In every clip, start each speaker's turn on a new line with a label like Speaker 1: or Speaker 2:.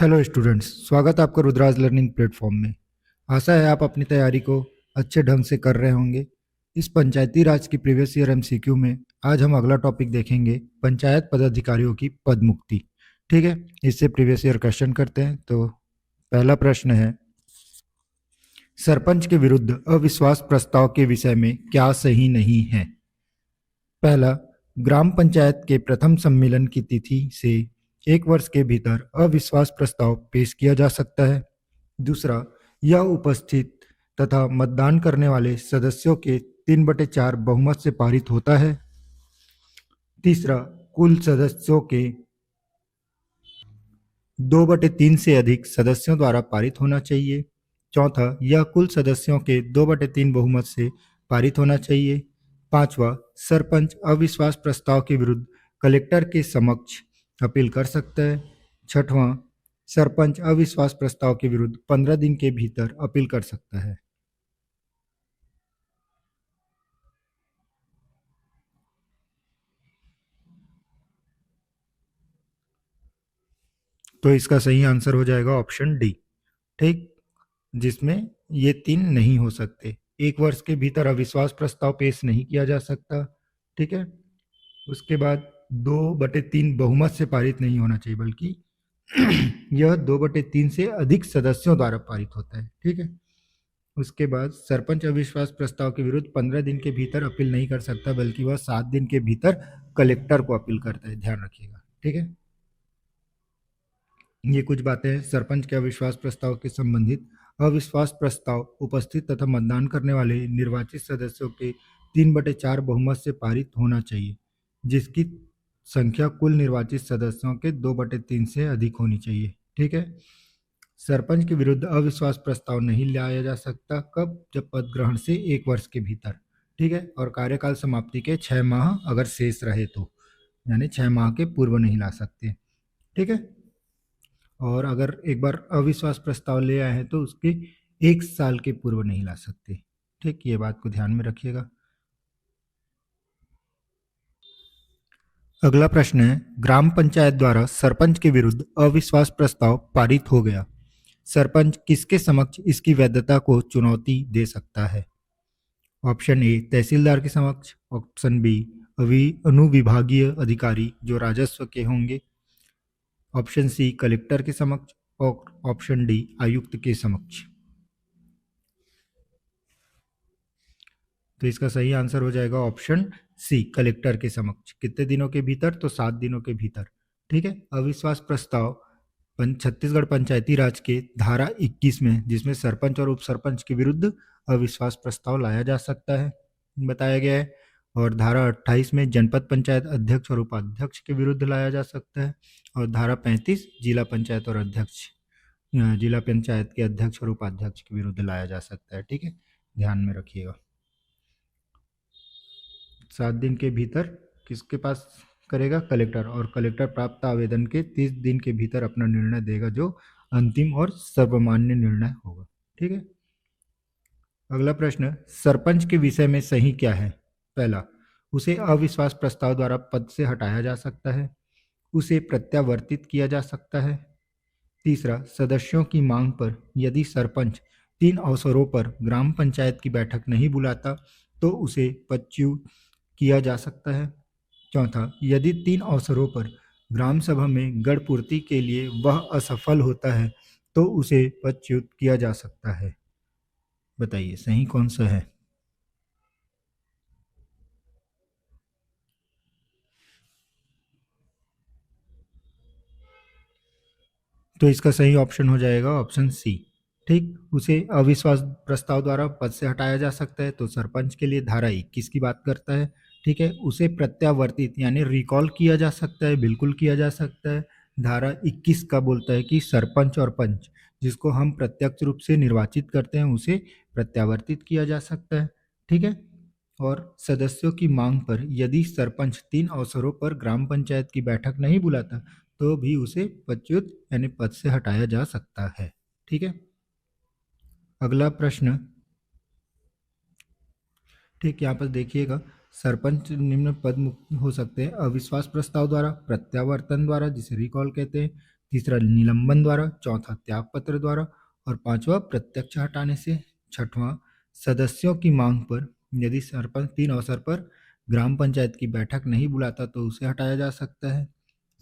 Speaker 1: Hello students, स्वागत है आपका रुद्राज लर्निंग प्लेटफॉर्म में। आशा है आप अपनी तैयारी को अच्छे ढंग से कर रहे होंगे। इस पंचायती राज की प्रीवियस ईयर एमसीक्यू में आज हम अगला टॉपिक देखेंगे, पंचायत पदाधिकारियों की पद मुक्ति। ठीक है, इससे प्रीवियस ईयर क्वेश्चन करते हैं। तो पहला प्रश्न है, सरपंच के विरुद्ध अविश्वास प्रस्ताव के विषय में क्या सही नहीं है? पहला, ग्राम पंचायत के प्रथम सम्मेलन की तिथि से 1 वर्ष के भीतर अविश्वास प्रस्ताव पेश किया जा सकता है। दूसरा, यह उपस्थित तथा मतदान करने वाले सदस्यों के 3/4 बहुमत से पारित होता है। तीसरा, कुल सदस्यों के 2/3 से अधिक सदस्यों द्वारा पारित होना चाहिए। चौथा, यह कुल सदस्यों के 2/3 बहुमत से पारित होना चाहिए। पांचवा, सरपंच अविश्वास प्रस्ताव के विरुद्ध कलेक्टर के समक्ष अपील कर सकता है। छठवां, सरपंच अविश्वास प्रस्ताव के विरुद्ध 15 दिन के भीतर अपील कर सकता है। तो इसका सही आंसर हो जाएगा ऑप्शन डी। ठीक, जिसमें ये 3 नहीं हो सकते। 1 वर्ष के भीतर अविश्वास प्रस्ताव पेश नहीं किया जा सकता। ठीक है, उसके बाद 2/3 बहुमत से पारित नहीं होना चाहिए, बल्कि यह 2/3 से अधिक सदस्यों द्वारा पारित होता है। ठीक है, उसके बाद सरपंच अविश्वास प्रस्ताव के विरुद्ध 15 दिन के भीतर अपील नहीं कर सकता, बल्कि वह 7 दिन के भीतर कलेक्टर को अपील करता है। ध्यान रखिएगा। ठीक है, ये कुछ बातें हैं सरपंच के अविश्वास प्रस्ताव के संबंधित। अविश्वास प्रस्ताव उपस्थित तथा मतदान करने वाले निर्वाचित सदस्यों के 3/4 बहुमत से पारित होना चाहिए, जिसकी संख्या कुल निर्वाचित सदस्यों के 2/3 से अधिक होनी चाहिए। ठीक है, सरपंच के विरुद्ध अविश्वास प्रस्ताव नहीं लाया जा सकता। कब? जब पद ग्रहण से 1 वर्ष के भीतर। ठीक है, और कार्यकाल समाप्ति के 6 माह अगर शेष रहे तो, यानी 6 माह के पूर्व नहीं ला सकते। ठीक है, और अगर एक बार अविश्वास प्रस्ताव ले आए हैं तो उसके 1 साल के पूर्व नहीं ला सकते। ठीक, ये बात को ध्यान में रखिएगा। अगला प्रश्न है, ग्राम पंचायत द्वारा सरपंच के विरुद्ध अविश्वास प्रस्ताव पारित हो गया। सरपंच किसके समक्ष इसकी वैधता को चुनौती दे सकता है? ऑप्शन ए, तहसीलदार के समक्ष। ऑप्शन बी, अनुविभागीय अधिकारी जो राजस्व के होंगे। ऑप्शन सी, कलेक्टर के समक्ष। और ऑप्शन डी, आयुक्त के समक्ष। तो इसका सही आंसर हो जाएगा ऑप्शन सी, कलेक्टर के समक्ष। कितने दिनों के भीतर? तो 7 दिनों के भीतर। ठीक है, अविश्वास प्रस्ताव छत्तीसगढ़ पंचायती राज के धारा 21 में, जिसमें सरपंच और उप सरपंच के विरुद्ध अविश्वास प्रस्ताव लाया जा सकता है, बताया गया है। और धारा 28 में जनपद पंचायत अध्यक्ष और उपाध्यक्ष के विरुद्ध लाया जा सकता है। और धारा 35 जिला पंचायत और अध्यक्ष, जिला पंचायत के अध्यक्ष और उपाध्यक्ष के विरुद्ध लाया जा सकता है। ठीक है, ध्यान में रखिएगा। 7 दिन के भीतर किसके पास करेगा? कलेक्टर। और कलेक्टर प्राप्त आवेदन के 30 दिन के भीतर अपना निर्णय देगा, जो अंतिम और सर्वमान्य निर्णय होगा। ठीक है, अगला प्रश्न, सरपंच के विषय में सही क्या है? पहला, उसे अविश्वास प्रस्ताव द्वारा पद से हटाया जा सकता है। उसे प्रत्यावर्तित किया जा सकता है। तीसरा, सदस्यों की मांग पर यदि सरपंच 3 अवसरों पर ग्राम पंचायत की बैठक नहीं बुलाता तो उसे पदच्युत किया जा सकता है। चौथा, यदि 3 अवसरों पर ग्राम सभा में गढ़पूर्ति के लिए वह असफल होता है तो उसे पदच्युत किया जा सकता है। बताइए सही कौन सा है? तो इसका सही ऑप्शन हो जाएगा ऑप्शन सी। ठीक, उसे अविश्वास प्रस्ताव द्वारा पद से हटाया जा सकता है, तो सरपंच के लिए धारा 21 की बात करता है। ठीक है, उसे प्रत्यावर्तित यानी रिकॉल किया जा सकता है, बिल्कुल किया जा सकता है। धारा 21 का बोलता है कि सरपंच और पंच जिसको हम प्रत्यक्ष रूप से निर्वाचित करते हैं उसे प्रत्यावर्तित किया जा सकता है। ठीक है, और सदस्यों की मांग पर यदि सरपंच 3 अवसरों पर ग्राम पंचायत की बैठक नहीं बुलाता तो भी उसे पदच्युत यानी पद से हटाया जा सकता है। ठीक है, अगला प्रश्न। ठीक, यहाँ पर देखिएगा, सरपंच निम्न पद मुक्त हो सकते हैं: अविश्वास प्रस्ताव द्वारा, प्रत्यावर्तन द्वारा जिसे रिकॉल कहते हैं, तीसरा निलंबन द्वारा, चौथा त्यागपत्र द्वारा और पांचवा प्रत्यक्ष हटाने से। छठवां, सदस्यों की मांग पर यदि सरपंच 3 अवसर पर ग्राम पंचायत की बैठक नहीं बुलाता तो उसे हटाया जा सकता है।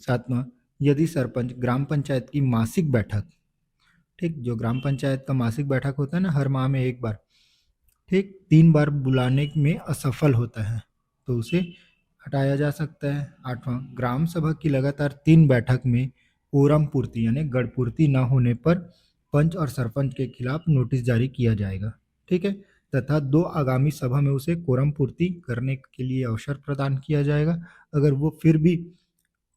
Speaker 1: सातवां, यदि सरपंच ग्राम पंचायत की मासिक बैठक, ठीक, जो ग्राम पंचायत का मासिक बैठक होता है ना, हर माह में एक बार, ठीक, 3 बार बुलाने में असफल होता है तो उसे हटाया जा सकता है। आठवां, ग्राम सभा की लगातार 3 बैठक में कोरम पूर्ति यानी गढ़पूर्ति न होने पर पंच और सरपंच के खिलाफ नोटिस जारी किया जाएगा, ठीक है, तथा 2 आगामी सभा में उसे कोरम पूर्ति करने के लिए अवसर प्रदान किया जाएगा। अगर वो फिर भी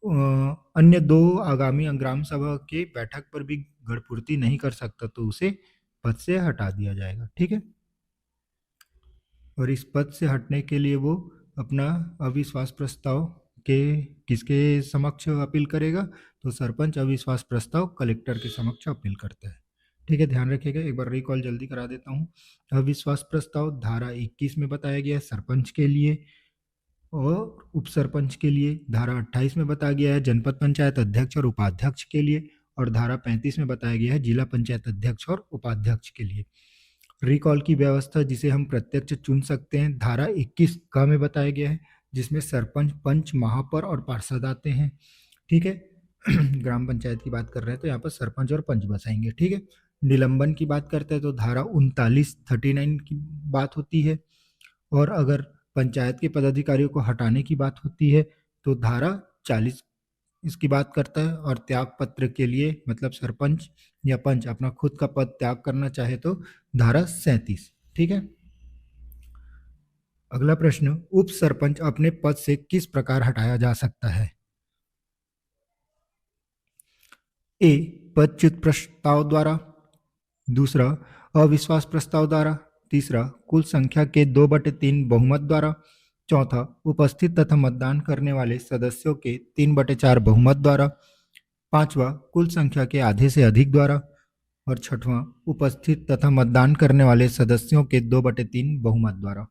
Speaker 1: अन्य 2 आगामी ग्राम सभा के बैठक पर भी गढ़पूर्ति नहीं कर सकता तो उसे पद से हटा दिया जाएगा, ठीक है। और इस पद से हटने के लिए वो अपना अविश्वास प्रस्ताव के किसके समक्ष अपील करेगा, तो सरपंच अविश्वास प्रस्ताव कलेक्टर के समक्ष अपील करता है, ठीक है। ध्यान रखिएगा, एक बार रिकॉल जल्दी करा देता हूँ। अविश्वास प्रस्ताव धारा 21 में बताया गया है सरपंच के लिए और उप सरपंच के लिए, धारा 28 में बताया गया है जनपद पंचायत अध्यक्ष और उपाध्यक्ष के लिए, और धारा 35 में बताया गया है जिला पंचायत अध्यक्ष और उपाध्यक्ष के लिए। रिकॉल की व्यवस्था जिसे हम प्रत्यक्ष चुन सकते हैं, धारा 21 का में बताया गया है, जिसमें सरपंच, पंच, महापौर और पार्षद आते हैं, ठीक है। ग्राम पंचायत की बात कर रहे हैं तो यहाँ पर सरपंच और पंच बसाएंगे, ठीक है। निलंबन की बात करते हैं तो धारा 39 की बात होती है, और अगर पंचायत के पदाधिकारियों को हटाने की बात होती है तो धारा 40 इसकी बात करता है, और त्याग पत्र के लिए मतलब सरपंच या पंच अपना खुद का पद त्याग करना चाहे तो धारा 37, ठीक है। अगला प्रश्न, उप सरपंच अपने पद से किस प्रकार हटाया जा सकता है? ए, पदच्युत प्रस्ताव द्वारा, दूसरा अविश्वास प्रस्ताव द्वारा, तीसरा कुल संख्या के 2/3 बहुमत द्वारा, चौथा उपस्थित तथा मतदान करने वाले सदस्यों के 3/4 बहुमत द्वारा, पांचवा कुल संख्या के आधे से अधिक द्वारा, और छठवां उपस्थित तथा मतदान करने वाले सदस्यों के 2/3 बहुमत द्वारा।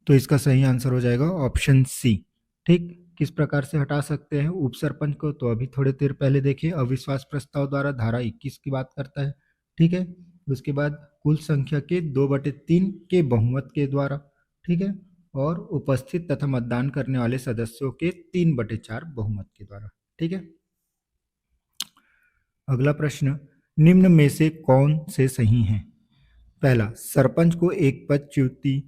Speaker 1: तो इसका सही आंसर हो जाएगा ऑप्शन सी, ठीक। किस प्रकार से हटा सकते हैं उप सरपंच को, तो अभी थोड़ी देर पहले देखिए, अविश्वास प्रस्ताव द्वारा धारा 21 की बात करता है, ठीक है। उसके बाद कुल संख्या के 2/3 के बहुमत के द्वारा, ठीक है, और उपस्थित तथा मतदान करने वाले सदस्यों के 3/4 बहुमत के द्वारा, ठीक है। अगला प्रश्न, निम्न में से कौन से सही हैं? पहला, सरपंच को एक पदच्युति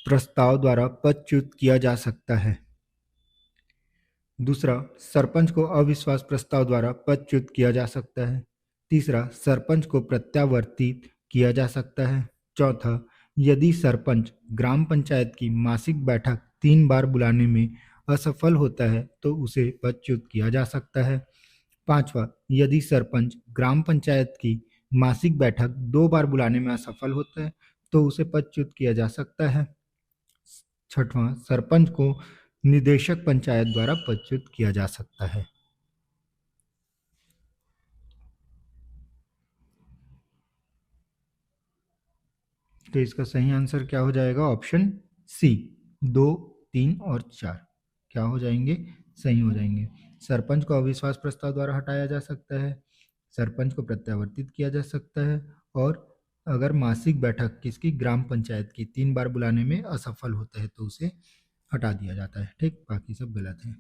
Speaker 1: प्रस्ताव द्वारा पदच्युत किया जा सकता है। दूसरा, सरपंच को अविश्वास प्रस्ताव द्वारा पदच्युत किया जा सकता है। तीसरा, सरपंच को प्रत्यावर्तित किया जा सकता है। चौथा, यदि सरपंच ग्राम पंचायत की मासिक बैठक 3 बार बुलाने में असफल होता है तो उसे पदच्युत किया जा सकता है। पांचवा, यदि सरपंच ग्राम पंचायत की मासिक बैठक 2 बार बुलाने में असफल होता है तो उसे पदच्युत किया जा सकता है। छठवां, सरपंच को निदेशक पंचायत द्वारा पदच्युत किया जा सकता है। तो इसका सही आंसर क्या हो जाएगा? ऑप्शन सी, 2, 3 और 4 क्या हो जाएंगे? सही हो जाएंगे। सरपंच को अविश्वास प्रस्ताव द्वारा हटाया जा सकता है, सरपंच को प्रत्यावर्तित किया जा सकता है, और अगर मासिक बैठक किसकी, ग्राम पंचायत की 3 बार बुलाने में असफल होता है तो उसे हटा दिया जाता है, ठीक। बाकी सब गलत है।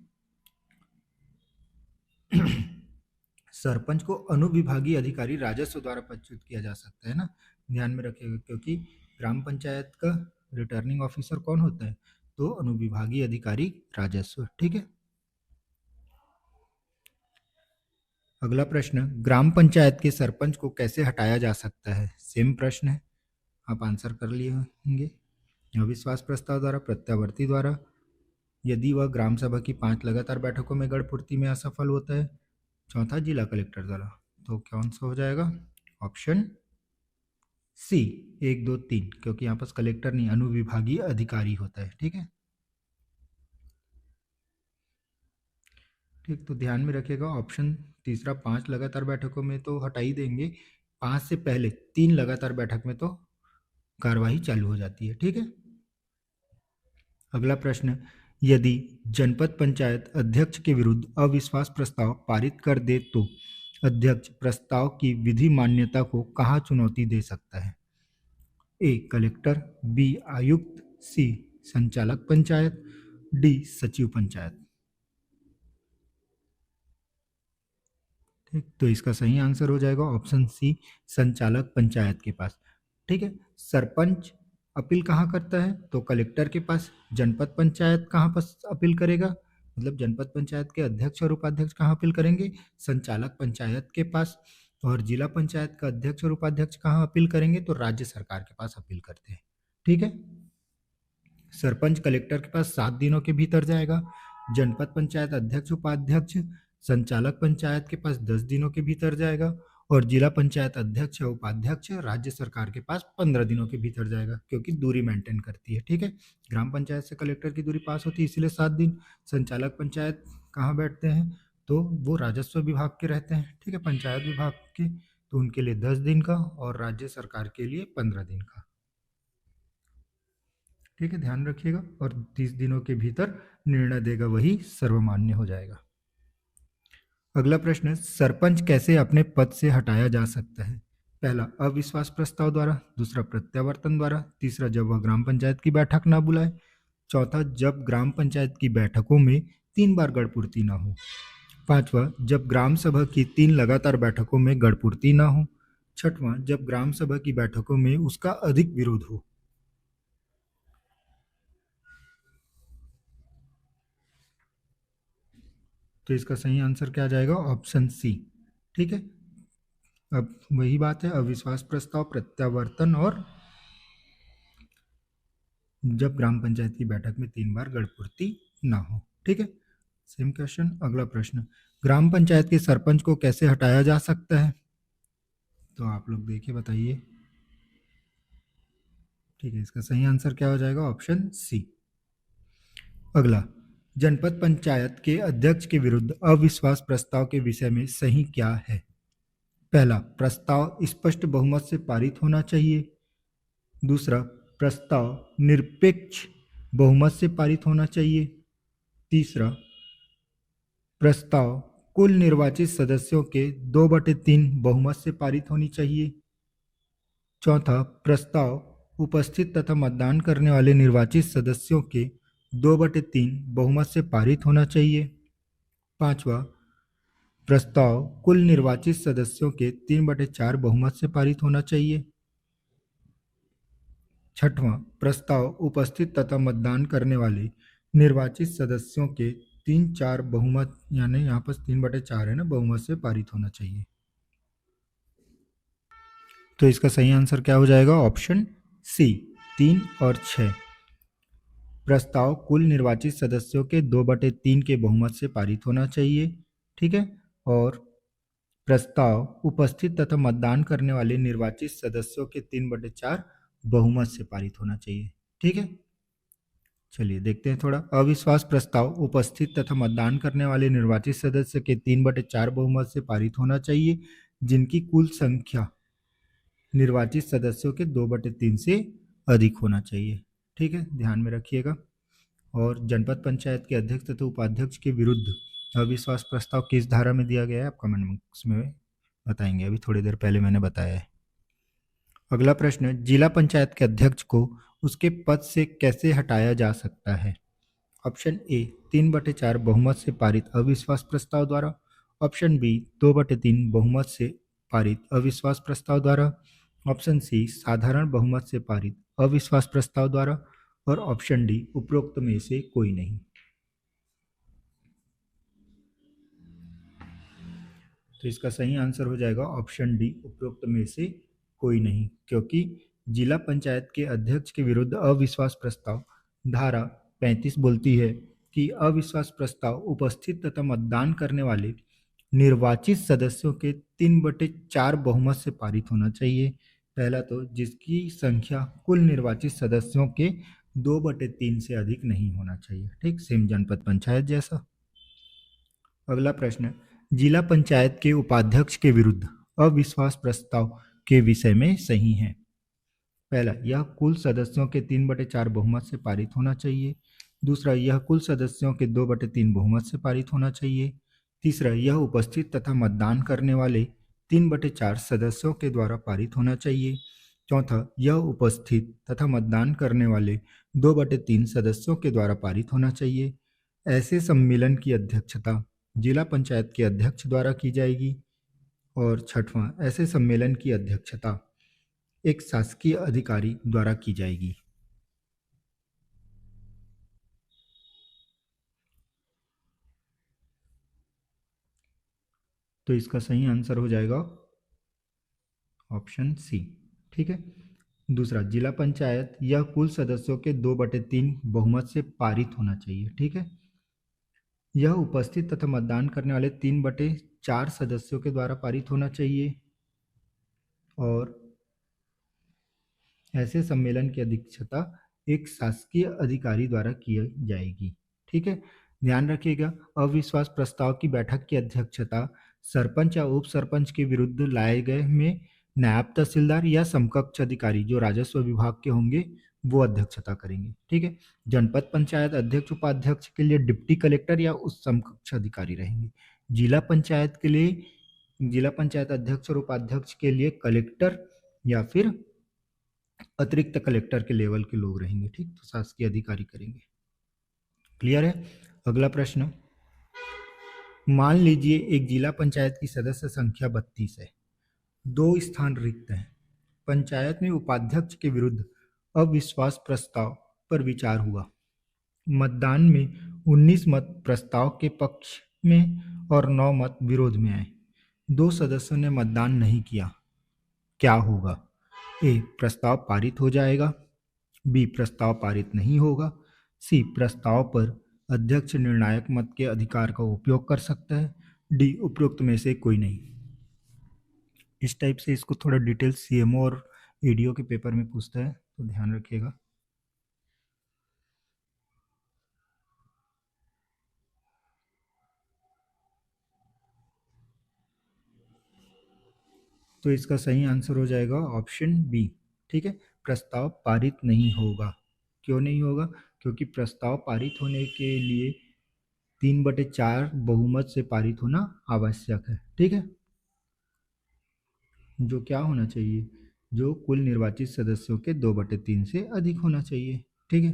Speaker 1: सरपंच को अनुविभागीय अधिकारी राजस्व द्वारा पदच्युत किया जा सकता है ना, ध्यान में रखिएगा, क्योंकि ग्राम पंचायत का रिटर्निंग ऑफिसर कौन होता है? तो अनुविभागीय अधिकारी राजस्व, ठीक है। अगला प्रश्न, ग्राम पंचायत के सरपंच को कैसे हटाया जा सकता है? सेम प्रश्न है, आप आंसर कर लिए होंगे। अविश्वास प्रस्ताव द्वारा, प्रत्यावर्ती द्वारा, यदि वह ग्राम सभा की 5 लगातार बैठकों में गढ़पूर्ति में असफल होता है, चौथा जिला कलेक्टर द्वारा। तो कौन सा हो जाएगा? ऑप्शन सी, 1, 2, 3, क्योंकि यहाँ पर कलेक्टर नहीं अनुविभागीय अधिकारी होता है, ठीक है। ठीक, तो ध्यान में रखिएगा ऑप्शन तीसरा, 5 लगातार बैठकों में तो हटा ही देंगे, 5 से पहले 3 लगातार बैठक में तो कार्यवाही चालू हो जाती है। ठीक है। अगला प्रश्न, यदि जनपद पंचायत अध्यक्ष के विरुद्ध अविश्वास प्रस्ताव पारित कर दे तो अध्यक्ष प्रस्ताव की विधि मान्यता को कहाँ चुनौती दे सकता है? ए कलेक्टर, बी आयुक्त, सी संचालक पंचायत, डी सचिव पंचायत। ठीक, तो इसका सही आंसर हो जाएगा ऑप्शन सी संचालक पंचायत के पास। ठीक है। सरपंच अपील कहाँ करता है? तो कलेक्टर के पास। जनपद पंचायत कहाँ पर अपील करेगा? मतलब जनपद पंचायत के अध्यक्ष और उपाध्यक्ष कहाँ अपील करेंगे? संचालक पंचायत के पास। और जिला पंचायत का अध्यक्ष और उपाध्यक्ष कहाँ अपील करेंगे? तो राज्य सरकार के पास अपील करते हैं। ठीक है। सरपंच कलेक्टर के पास 7 दिनों के भीतर जाएगा। जनपद पंचायत अध्यक्ष उपाध्यक्ष संचालक पंचायत के पास 10 दिनों के भीतर जाएगा। और जिला पंचायत अध्यक्ष या उपाध्यक्ष राज्य सरकार के पास 15 दिनों के भीतर जाएगा, क्योंकि दूरी मेंटेन करती है। ठीक है। ग्राम पंचायत से कलेक्टर की दूरी पास होती है, इसलिए 7 दिन। संचालक पंचायत कहाँ बैठते हैं? तो वो राजस्व विभाग के रहते हैं। ठीक है, पंचायत विभाग के, तो उनके लिए 10 दिन का और राज्य सरकार के लिए 15 दिन का। ठीक है, ध्यान रखिएगा। और 30 दिनों के भीतर निर्णय देगा, वही सर्वमान्य हो जाएगा। अगला प्रश्न, सरपंच कैसे अपने पद से हटाया जा सकता है? पहला, अविश्वास प्रस्ताव द्वारा। दूसरा, प्रत्यावर्तन द्वारा। तीसरा, जब वह ग्राम पंचायत की बैठक ना बुलाए। चौथा, जब ग्राम पंचायत की बैठकों में 3 बार गढ़पूर्ति ना हो। पांचवा, जब ग्राम सभा की 3 लगातार बैठकों में गढ़पूर्ति ना हो। छठवां, जब ग्राम सभा की बैठकों में उसका अधिक विरोध हो। तो इसका सही आंसर क्या आ जाएगा? Option C. ठीक है। अब वही बात है, अविश्वास प्रस्ताव, प्रत्यावर्तन और जब ग्राम पंचायत की बैठक में 3 बार गढ़पूर्ति ना हो। ठीक है। Same question. अगला प्रश्न, ग्राम पंचायत के सरपंच को कैसे हटाया जा सकता है? तो आप लोग देखिए, बताइए। ठीक है, इसका सही आंसर क्या हो जाएगा? Option C. अगला, जनपद पंचायत के अध्यक्ष के विरुद्ध अविश्वास प्रस्ताव के विषय में सही क्या है? पहला, प्रस्ताव स्पष्ट बहुमत से पारित होना चाहिए। दूसरा, प्रस्ताव निरपेक्ष बहुमत से पारित होना चाहिए। तीसरा, प्रस्ताव कुल निर्वाचित सदस्यों के 2/3 बहुमत से पारित होनी चाहिए। चौथा, प्रस्ताव उपस्थित तथा मतदान करने वाले निर्वाचित सदस्यों के 2/3 बहुमत से पारित होना चाहिए। पांचवा, प्रस्ताव कुल निर्वाचित सदस्यों के 3/4 बहुमत से पारित होना चाहिए। छठवां, प्रस्ताव उपस्थित तथा मतदान करने वाले निर्वाचित सदस्यों के 3/4 बहुमत, यानी यहाँ पर 3/4 है ना, बहुमत से पारित होना चाहिए। तो इसका सही आंसर क्या हो जाएगा? ऑप्शन सी, 3 और 6। प्रस्ताव कुल निर्वाचित सदस्यों के 2/3 के बहुमत से पारित होना चाहिए। ठीक है। और प्रस्ताव उपस्थित तथा मतदान करने वाले निर्वाचित सदस्यों के 3/4 बहुमत से पारित होना चाहिए। ठीक है। चलिए देखते हैं थोड़ा। अविश्वास प्रस्ताव उपस्थित तथा मतदान करने वाले निर्वाचित सदस्य के 3/4 बहुमत से पारित होना चाहिए, जिनकी कुल संख्या निर्वाचित सदस्यों के 2/3 से अधिक होना चाहिए। ठीक है, ध्यान में रखिएगा। और जनपद पंचायत के अध्यक्ष तथा उपाध्यक्ष के विरुद्ध अविश्वास प्रस्ताव किस धारा में दिया गया है, आप कमेंट बॉक्स में बताएंगे, अभी थोड़ी देर पहले मैंने बताया है। अगला प्रश्न, जिला पंचायत के अध्यक्ष को उसके पद से कैसे हटाया जा सकता है? ऑप्शन ए, 3/4 बहुमत से पारित अविश्वास प्रस्ताव द्वारा। ऑप्शन बी, 2/3 बहुमत से पारित अविश्वास प्रस्ताव द्वारा। ऑप्शन सी, साधारण बहुमत से पारित अविश्वास प्रस्ताव द्वारा। और ऑप्शन डी, उपरोक्त में से कोई नहीं। तो इसका सही आंसर हो जाएगा ऑप्शन डी, उपरोक्त में से कोई नहीं, क्योंकि जिला पंचायत के अध्यक्ष के विरुद्ध अविश्वास प्रस्ताव धारा 35 बोलती है कि अविश्वास प्रस्ताव उपस्थित तथा मतदान करने वाले निर्वाचित सदस्यों के 3/4 बहुमत से पारित होना चाहिए। पहला तो, जिसकी संख्या कुल निर्वाचित सदस्यों के 2/3 से अधिक नहीं होना चाहिए। ठीक, सेम जनपद पंचायत जैसा। अगला प्रश्न, जिला पंचायत के उपाध्यक्ष के विरुद्ध अविश्वास प्रस्ताव के विषय में सही है। पहला, यह कुल सदस्यों के 3/4 बहुमत से पारित होना चाहिए। दूसरा, यह कुल सदस्यों के 2/3 बहुमत से पारित होना चाहिए। तीसरा, यह उपस्थित तथा मतदान करने वाले 3/4 सदस्यों के द्वारा पारित होना चाहिए। चौथा, यह उपस्थित तथा मतदान करने वाले 2/3 सदस्यों के द्वारा पारित होना चाहिए। ऐसे सम्मेलन की अध्यक्षता जिला पंचायत के अध्यक्ष द्वारा की जाएगी। और छठवां, ऐसे सम्मेलन की अध्यक्षता एक शासकीय अधिकारी द्वारा की जाएगी। तो इसका सही आंसर हो जाएगा ऑप्शन सी। ठीक है। दूसरा, जिला पंचायत यह कुल सदस्यों के 2/3 बहुमत से पारित होना चाहिए। ठीक है। यह उपस्थित तथा मतदान करने वाले 3/4 सदस्यों के द्वारा पारित होना चाहिए। और ऐसे सम्मेलन की अध्यक्षता एक शासकीय अधिकारी द्वारा की जाएगी। ठीक है। ध्यान रखिएगा, अविश्वास प्रस्ताव की बैठक की अध्यक्षता सरपंच या उप सरपंच के विरुद्ध लाए गए में नायब तहसीलदार या समकक्ष अधिकारी जो राजस्व विभाग के होंगे वो अध्यक्षता करेंगे। ठीक है। जनपद पंचायत अध्यक्ष उपाध्यक्ष के लिए डिप्टी कलेक्टर या उस समकक्ष अधिकारी रहेंगे। जिला पंचायत के लिए जिला पंचायत अध्यक्ष और उपाध्यक्ष के लिए कलेक्टर या फिर अतिरिक्त कलेक्टर के लेवल के लोग रहेंगे। ठीक, तो शासकीय अधिकारी करेंगे। क्लियर है। अगला प्रश्न, मान लीजिए एक जिला पंचायत की सदस्य संख्या 32 है, 2 स्थान रिक्त हैं। पंचायत में उपाध्यक्ष के विरुद्ध अविश्वास प्रस्ताव पर विचार हुआ। मतदान में 19 मत प्रस्ताव के पक्ष में और 9 मत विरोध में आए। 2 सदस्यों ने मतदान नहीं किया, क्या होगा? ए, प्रस्ताव पारित हो जाएगा। बी, प्रस्ताव पारित नहीं होगा। सी, प्रस्ताव पर अध्यक्ष निर्णायक मत के अधिकार का उपयोग कर सकता है। डी, उपरोक्त में से कोई नहीं। इस टाइप से इसको थोड़ा डिटेल सीएमओ और एडीओ के पेपर में पूछता है, तो ध्यान रखिएगा। तो इसका सही आंसर हो जाएगा ऑप्शन बी। ठीक है, प्रस्ताव पारित नहीं होगा। क्यों नहीं होगा? क्योंकि प्रस्ताव पारित होने के लिए 3/4 बहुमत से पारित होना आवश्यक है। ठीक है, जो क्या होना चाहिए? जो कुल निर्वाचित सदस्यों के 2/3 से अधिक होना चाहिए। ठीक है।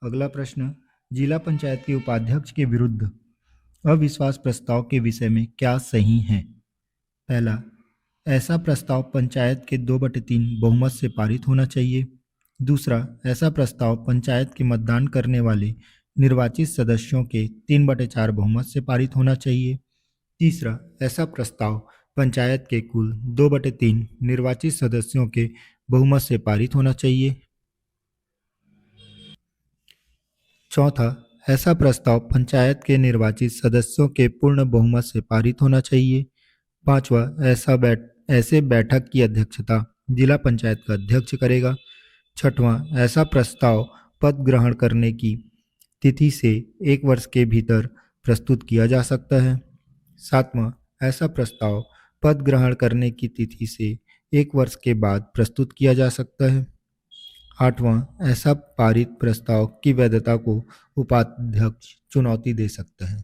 Speaker 1: अगला प्रश्न, जिला पंचायत के उपाध्यक्ष के विरुद्ध अविश्वास प्रस्ताव के विषय में क्या सही है? पहला, ऐसा प्रस्ताव पंचायत के 2/3 बहुमत से पारित होना चाहिए। दूसरा, ऐसा प्रस्ताव पंचायत के मतदान करने वाले निर्वाचित सदस्यों के 3/4 बहुमत से पारित होना चाहिए। तीसरा, ऐसा प्रस्ताव पंचायत के कुल 2/3 निर्वाचित सदस्यों के बहुमत से पारित होना चाहिए। चौथा, ऐसा प्रस्ताव पंचायत के निर्वाचित सदस्यों के पूर्ण बहुमत से पारित होना चाहिए। पांचवा, ऐसे बैठक की अध्यक्षता जिला पंचायत का अध्यक्ष करेगा। छठवां, ऐसा प्रस्ताव पद ग्रहण करने की तिथि से 1 वर्ष के भीतर प्रस्तुत किया जा सकता है। सातवां, ऐसा प्रस्ताव पद ग्रहण करने की तिथि से 1 वर्ष के बाद प्रस्तुत किया जा सकता है। आठवां, ऐसा पारित प्रस्ताव की वैधता को उपाध्यक्ष चुनौती दे सकता है।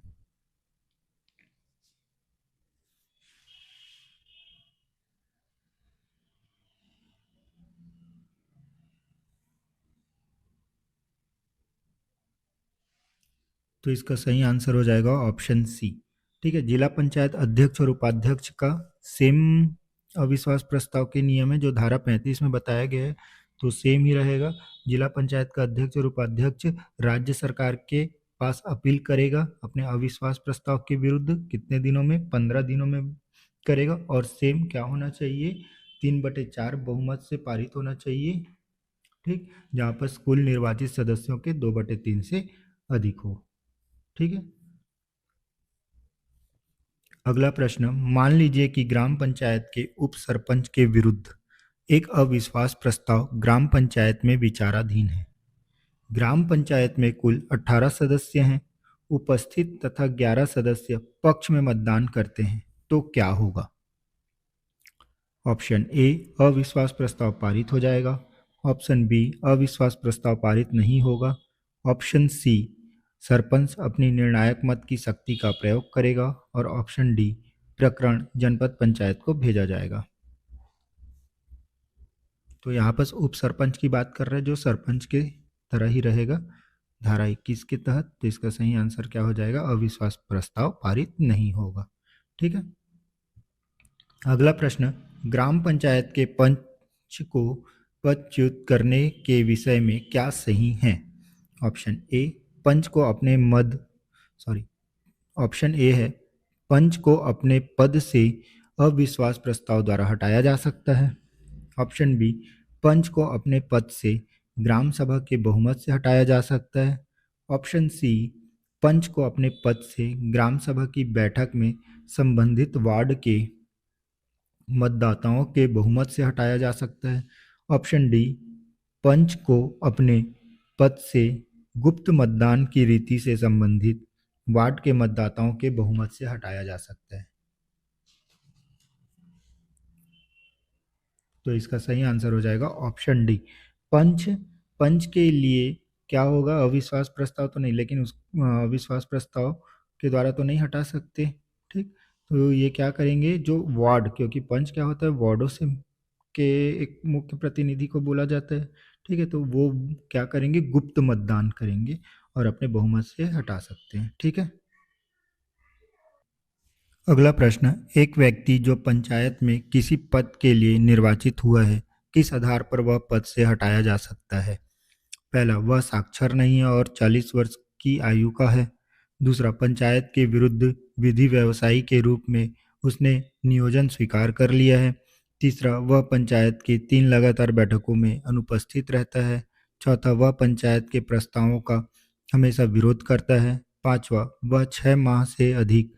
Speaker 1: तो इसका सही आंसर हो जाएगा ऑप्शन सी। ठीक है, जिला पंचायत अध्यक्ष और उपाध्यक्ष का सेम अविश्वास प्रस्ताव के नियम है जो धारा 35 में बताया गया है, तो सेम ही रहेगा। जिला पंचायत का अध्यक्ष और उपाध्यक्ष राज्य सरकार के पास अपील करेगा अपने अविश्वास प्रस्ताव के विरुद्ध। कितने दिनों में? 15 दिनों में करेगा। और सेम क्या होना चाहिए? 3/4 बहुमत से पारित होना चाहिए। ठीक, जहाँ पर कुल निर्वाचित सदस्यों के 2/3 से अधिक हो। ठीक है। अगला प्रश्न, मान लीजिए कि ग्राम पंचायत के उप सरपंच के विरुद्ध एक अविश्वास प्रस्ताव ग्राम पंचायत में विचाराधीन है। ग्राम पंचायत में कुल 18 सदस्य हैं। उपस्थित तथा 11 सदस्य पक्ष में मतदान करते हैं, तो क्या होगा? ऑप्शन ए, अविश्वास प्रस्ताव पारित हो जाएगा। ऑप्शन बी, अविश्वास प्रस्ताव पारित नहीं होगा। ऑप्शन सी, सरपंच अपनी निर्णायक मत की शक्ति का प्रयोग करेगा। और ऑप्शन डी, प्रकरण जनपद पंचायत को भेजा जाएगा। तो यहाँ पर उप सरपंच की बात कर रहे हैं, जो सरपंच के तरह ही रहेगा धारा 21 के तहत। तो इसका सही आंसर क्या हो जाएगा? अविश्वास प्रस्ताव पारित नहीं होगा। ठीक है। अगला प्रश्न, ग्राम पंचायत के पंच को पदच्युत करने के विषय में क्या सही है? ऑप्शन ए, पंच को अपने मद सॉरी ऑप्शन ए है, पंच को अपने पद से अविश्वास प्रस्ताव द्वारा हटाया जा सकता है। ऑप्शन बी, पंच को अपने पद से ग्राम सभा के बहुमत से हटाया जा सकता है। ऑप्शन सी, पंच को अपने पद से ग्राम सभा की बैठक में संबंधित वार्ड के मतदाताओं के बहुमत से हटाया जा सकता है। ऑप्शन डी, पंच को अपने पद से गुप्त मतदान की रीति से संबंधित वार्ड के मतदाताओं के बहुमत से हटाया जा सकता है। तो इसका सही आंसर हो जाएगा ऑप्शन डी, पंच। पंच के लिए क्या होगा? अविश्वास प्रस्ताव तो नहीं, लेकिन उस अविश्वास प्रस्ताव के द्वारा तो नहीं हटा सकते। ठीक, तो ये क्या करेंगे, जो वार्ड, क्योंकि पंच क्या होता है, वार्डों से के एक मुख्य प्रतिनिधि को बोला जाता है। ठीक है, तो वो क्या करेंगे, गुप्त मतदान करेंगे और अपने बहुमत से हटा सकते हैं। ठीक है। अगला प्रश्न, एक व्यक्ति जो पंचायत में किसी पद के लिए निर्वाचित हुआ है, किस आधार पर वह पद से हटाया जा सकता है? पहला, वह साक्षर नहीं है और 40 वर्ष की आयु का है। दूसरा, पंचायत के विरुद्ध विधि व्यवसायी के रूप में उसने नियोजन स्वीकार कर लिया है। तीसरा, वह पंचायत की 3 लगातार बैठकों में अनुपस्थित रहता है। चौथा, वह पंचायत के प्रस्तावों का हमेशा विरोध करता है। पांचवा, वह 6 माह से अधिक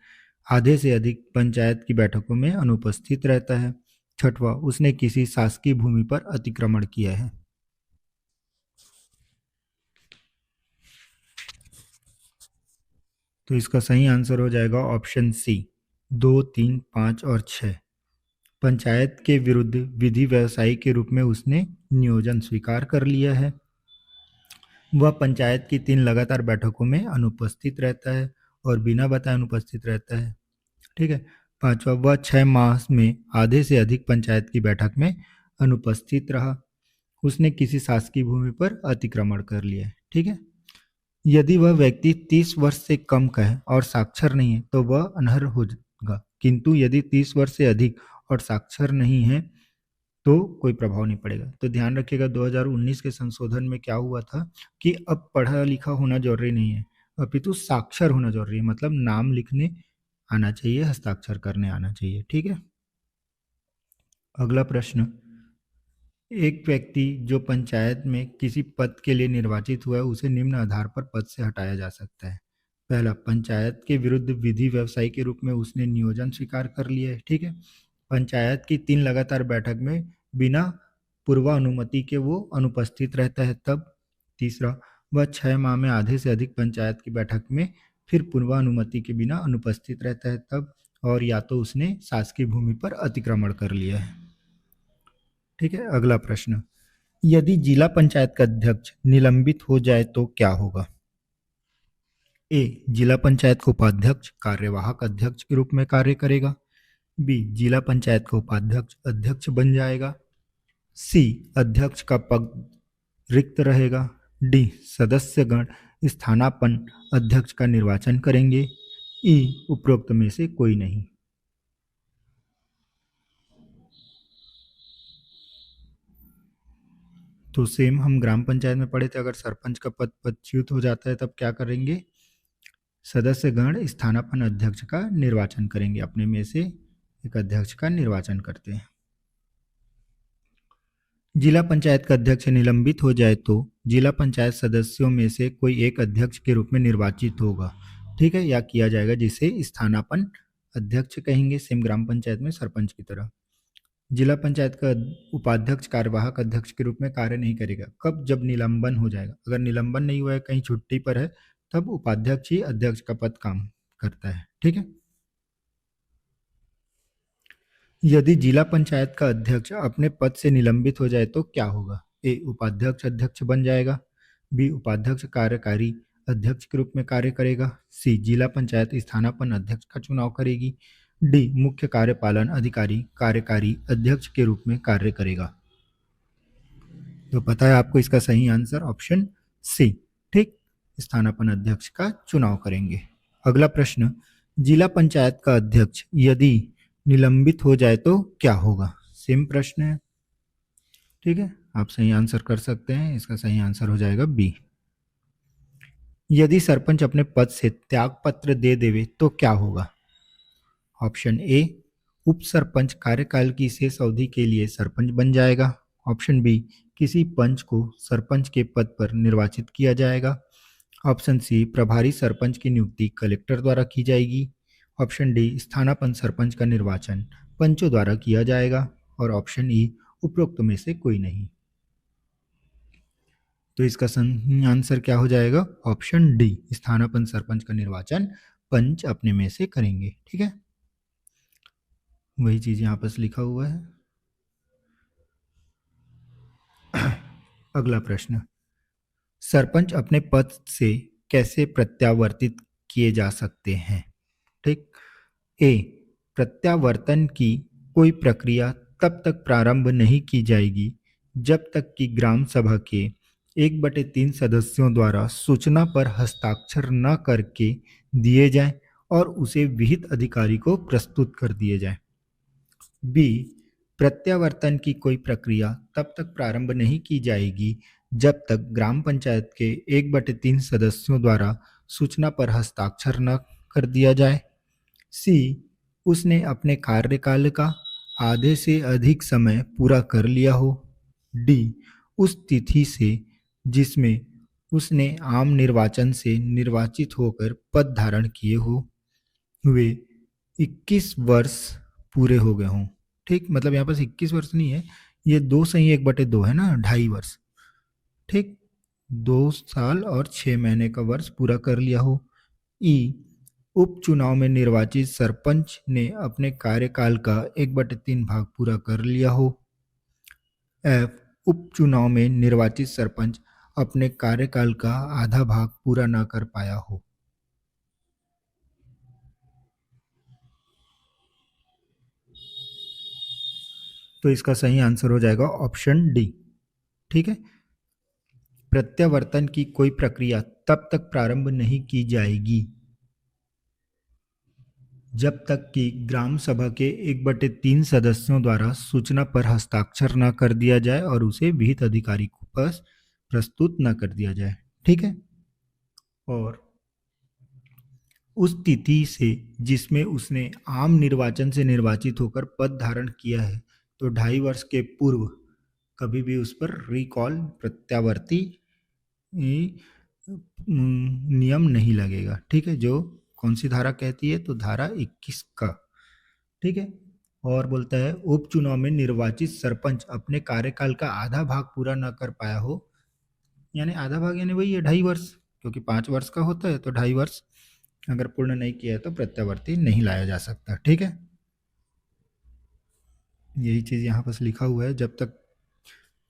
Speaker 1: आधे से अधिक पंचायत की बैठकों में अनुपस्थित रहता है। छठवां, उसने किसी शासकीय भूमि पर अतिक्रमण किया है। तो इसका सही आंसर हो जाएगा ऑप्शन सी, 2, 3, 5 और 6। पंचायत के विरुद्ध विधि व्यवसायी के रूप में उसने नियोजन स्वीकार कर लिया है। वह पंचायत की 3 लगातार बैठकों में अनुपस्थित रहता है और बिना बताए अनुपस्थित रहता है। ठीक है। पांचवा, वह 6 माह में आधे से अधिक पंचायत की बैठक में अनुपस्थित रहा। उसने किसी शासकीय भूमि पर अतिक्रमण कर लिया है। ठीक है। यदि वह व्यक्ति 30 वर्ष से कम का है और साक्षर नहीं है तो वह अनर्ह होगा, किंतु यदि 30 वर्ष से अधिक और साक्षर नहीं है तो कोई प्रभाव नहीं पड़ेगा। तो ध्यान रखिएगा, 2019 के संशोधन में क्या हुआ था कि अब पढ़ा लिखा होना जरूरी नहीं है, अपितु साक्षर होना जरूरी है। मतलब नाम लिखने आना चाहिए, हस्ताक्षर करने आना चाहिए। ठीक है। अगला प्रश्न, एक व्यक्ति जो पंचायत में किसी पद के लिए निर्वाचित हुआ है, उसे निम्न आधार पर पद से हटाया जा सकता है। पहला, पंचायत के विरुद्ध विधि व्यवसायी के रूप में उसने नियोजन स्वीकार कर लिया है। ठीक है। पंचायत की 3 लगातार बैठक में बिना पूर्वानुमति के वो अनुपस्थित रहता है तब। तीसरा, वह 6 माह में आधे से अधिक पंचायत की बैठक में फिर पूर्वानुमति के बिना अनुपस्थित रहता है तब। और या तो उसने शासकीय भूमि पर अतिक्रमण कर लिया है। ठीक है। अगला प्रश्न, यदि जिला पंचायत का अध्यक्ष निलंबित हो जाए तो क्या होगा? ए, जिला पंचायत का उपाध्यक्ष कार्यवाहक अध्यक्ष के रूप में कार्य करेगा। बी, जिला पंचायत का उपाध्यक्ष अध्यक्ष बन जाएगा। सी, अध्यक्ष का पद रिक्त रहेगा। डी, सदस्यगण स्थानापन्न अध्यक्ष का निर्वाचन करेंगे। ई, उपरोक्त में से कोई नहीं। तो सेम हम ग्राम पंचायत में पढ़े थे, अगर सरपंच का पद पदच्युत हो जाता है तब क्या करेंगे? सदस्यगण स्थानापन्न अध्यक्ष का निर्वाचन करेंगे, अपने में से एक अध्यक्ष का निर्वाचन करते हैं। जिला पंचायत का अध्यक्ष निलंबित हो जाए तो जिला पंचायत सदस्यों में से कोई एक अध्यक्ष के रूप में निर्वाचित होगा। ठीक है, या किया जाएगा, जिसे स्थानापन्न अध्यक्ष कहेंगे, सेम ग्राम पंचायत में सरपंच की तरह। जिला पंचायत का उपाध्यक्ष कार्यवाहक अध्यक्ष के रूप में कार्य नहीं करेगा। कब? जब निलंबन हो जाएगा। अगर निलंबन नहीं हुआ है, कहीं छुट्टी पर है, तब उपाध्यक्ष ही अध्यक्ष का पद काम करता है। ठीक है। यदि जिला पंचायत का अध्यक्ष अपने पद से निलंबित हो जाए तो क्या होगा? ए उपाध्यक्ष अध्यक्ष बन जाएगा, बी उपाध्यक्ष कार्यकारी अध्यक्ष के रूप में कार्य करेगा, सी जिला पंचायत स्थानापन्न अध्यक्ष का चुनाव करेगी, डी मुख्य कार्यपालन अधिकारी कार्यकारी अध्यक्ष के रूप में कार्य करेगा। तो पता है आपको इसका सही आंसर ऑप्शन सी, ठीक, स्थानापन्न अध्यक्ष का चुनाव करेंगे। अगला प्रश्न, जिला पंचायत का अध्यक्ष यदि निलंबित हो जाए तो क्या होगा? सेम प्रश्न है, ठीक है, आप सही आंसर कर सकते हैं। इसका सही आंसर हो जाएगा बी। यदि सरपंच अपने पद से त्याग पत्र दे देवे तो क्या होगा? ऑप्शन ए, उप सरपंच कार्यकाल की शेष अवधि के लिए सरपंच बन जाएगा। ऑप्शन बी, किसी पंच को सरपंच के पद पर निर्वाचित किया जाएगा। ऑप्शन सी, प्रभारी सरपंच की नियुक्ति कलेक्टर द्वारा की जाएगी। ऑप्शन डी, स्थानापन्न सरपंच का निर्वाचन पंचों द्वारा किया जाएगा। और ऑप्शन ई, उपरोक्त में से कोई नहीं। तो इसका सही आंसर क्या हो जाएगा? ऑप्शन डी, स्थानापन्न सरपंच का निर्वाचन पंच अपने में से करेंगे, ठीक है, वही चीज यहां पर लिखा हुआ है। अगला प्रश्न, सरपंच अपने पद से कैसे प्रत्यावर्तित किए जा सकते हैं? ठीक, ए, प्रत्यावर्तन की कोई प्रक्रिया तब तक प्रारंभ नहीं की जाएगी जब तक कि ग्राम सभा के 1/3 सदस्यों द्वारा सूचना पर हस्ताक्षर न करके दिए जाए और उसे विहित अधिकारी को प्रस्तुत कर दिए जाए। बी, प्रत्यावर्तन की कोई प्रक्रिया तब तक प्रारंभ नहीं की जाएगी जब तक ग्राम पंचायत के 1/3 सदस्यों द्वारा सूचना पर हस्ताक्षर न कर दिया जाए। सी, उसने अपने कार्यकाल का आधे से अधिक समय पूरा कर लिया हो। डी, उस तिथि से जिसमें उसने आम निर्वाचन से निर्वाचित होकर पद धारण किए हुए 21 वर्ष पूरे हो गए हों। ठीक, मतलब यहाँ पर 21 वर्ष नहीं है, ये 2 सही 1/2 है ना, 2.5 वर्ष, ठीक, 2 साल और 6 महीने का वर्ष पूरा कर लिया हो। ई, उपचुनाव में निर्वाचित सरपंच ने अपने कार्यकाल का 1/3 भाग पूरा कर लिया हो। एफ, उपचुनाव में निर्वाचित सरपंच अपने कार्यकाल का आधा भाग पूरा न कर पाया हो। तो इसका सही आंसर हो जाएगा ऑप्शन डी, ठीक है, प्रत्यावर्तन की कोई प्रक्रिया तब तक प्रारंभ नहीं की जाएगी जब तक कि ग्राम सभा के 1/3 सदस्यों द्वारा सूचना पर हस्ताक्षर न कर दिया जाए और उसे विहित अधिकारी को पास प्रस्तुत न कर दिया जाए, ठीक है। और उस तिथि से जिसमें उसने आम निर्वाचन से निर्वाचित होकर पद धारण किया है, तो 2.5 वर्ष के पूर्व कभी भी उस पर रिकॉल प्रत्यावर्ती नियम नहीं लगेगा, ठीक है, जो कौन सी धारा कहती है? तो धारा 21 का, ठीक है। और बोलता है उपचुनाव में निर्वाचित सरपंच अपने कार्यकाल का आधा भाग पूरा न कर पाया हो, यानी आधा भाग यानी वही है 2.5 वर्ष, क्योंकि 5 वर्ष का होता है, तो 2.5 वर्ष अगर पूर्ण नहीं किया है तो प्रत्यावर्ती नहीं लाया जा सकता, ठीक है। यही चीज यहाँ पर लिखा हुआ है, जब तक,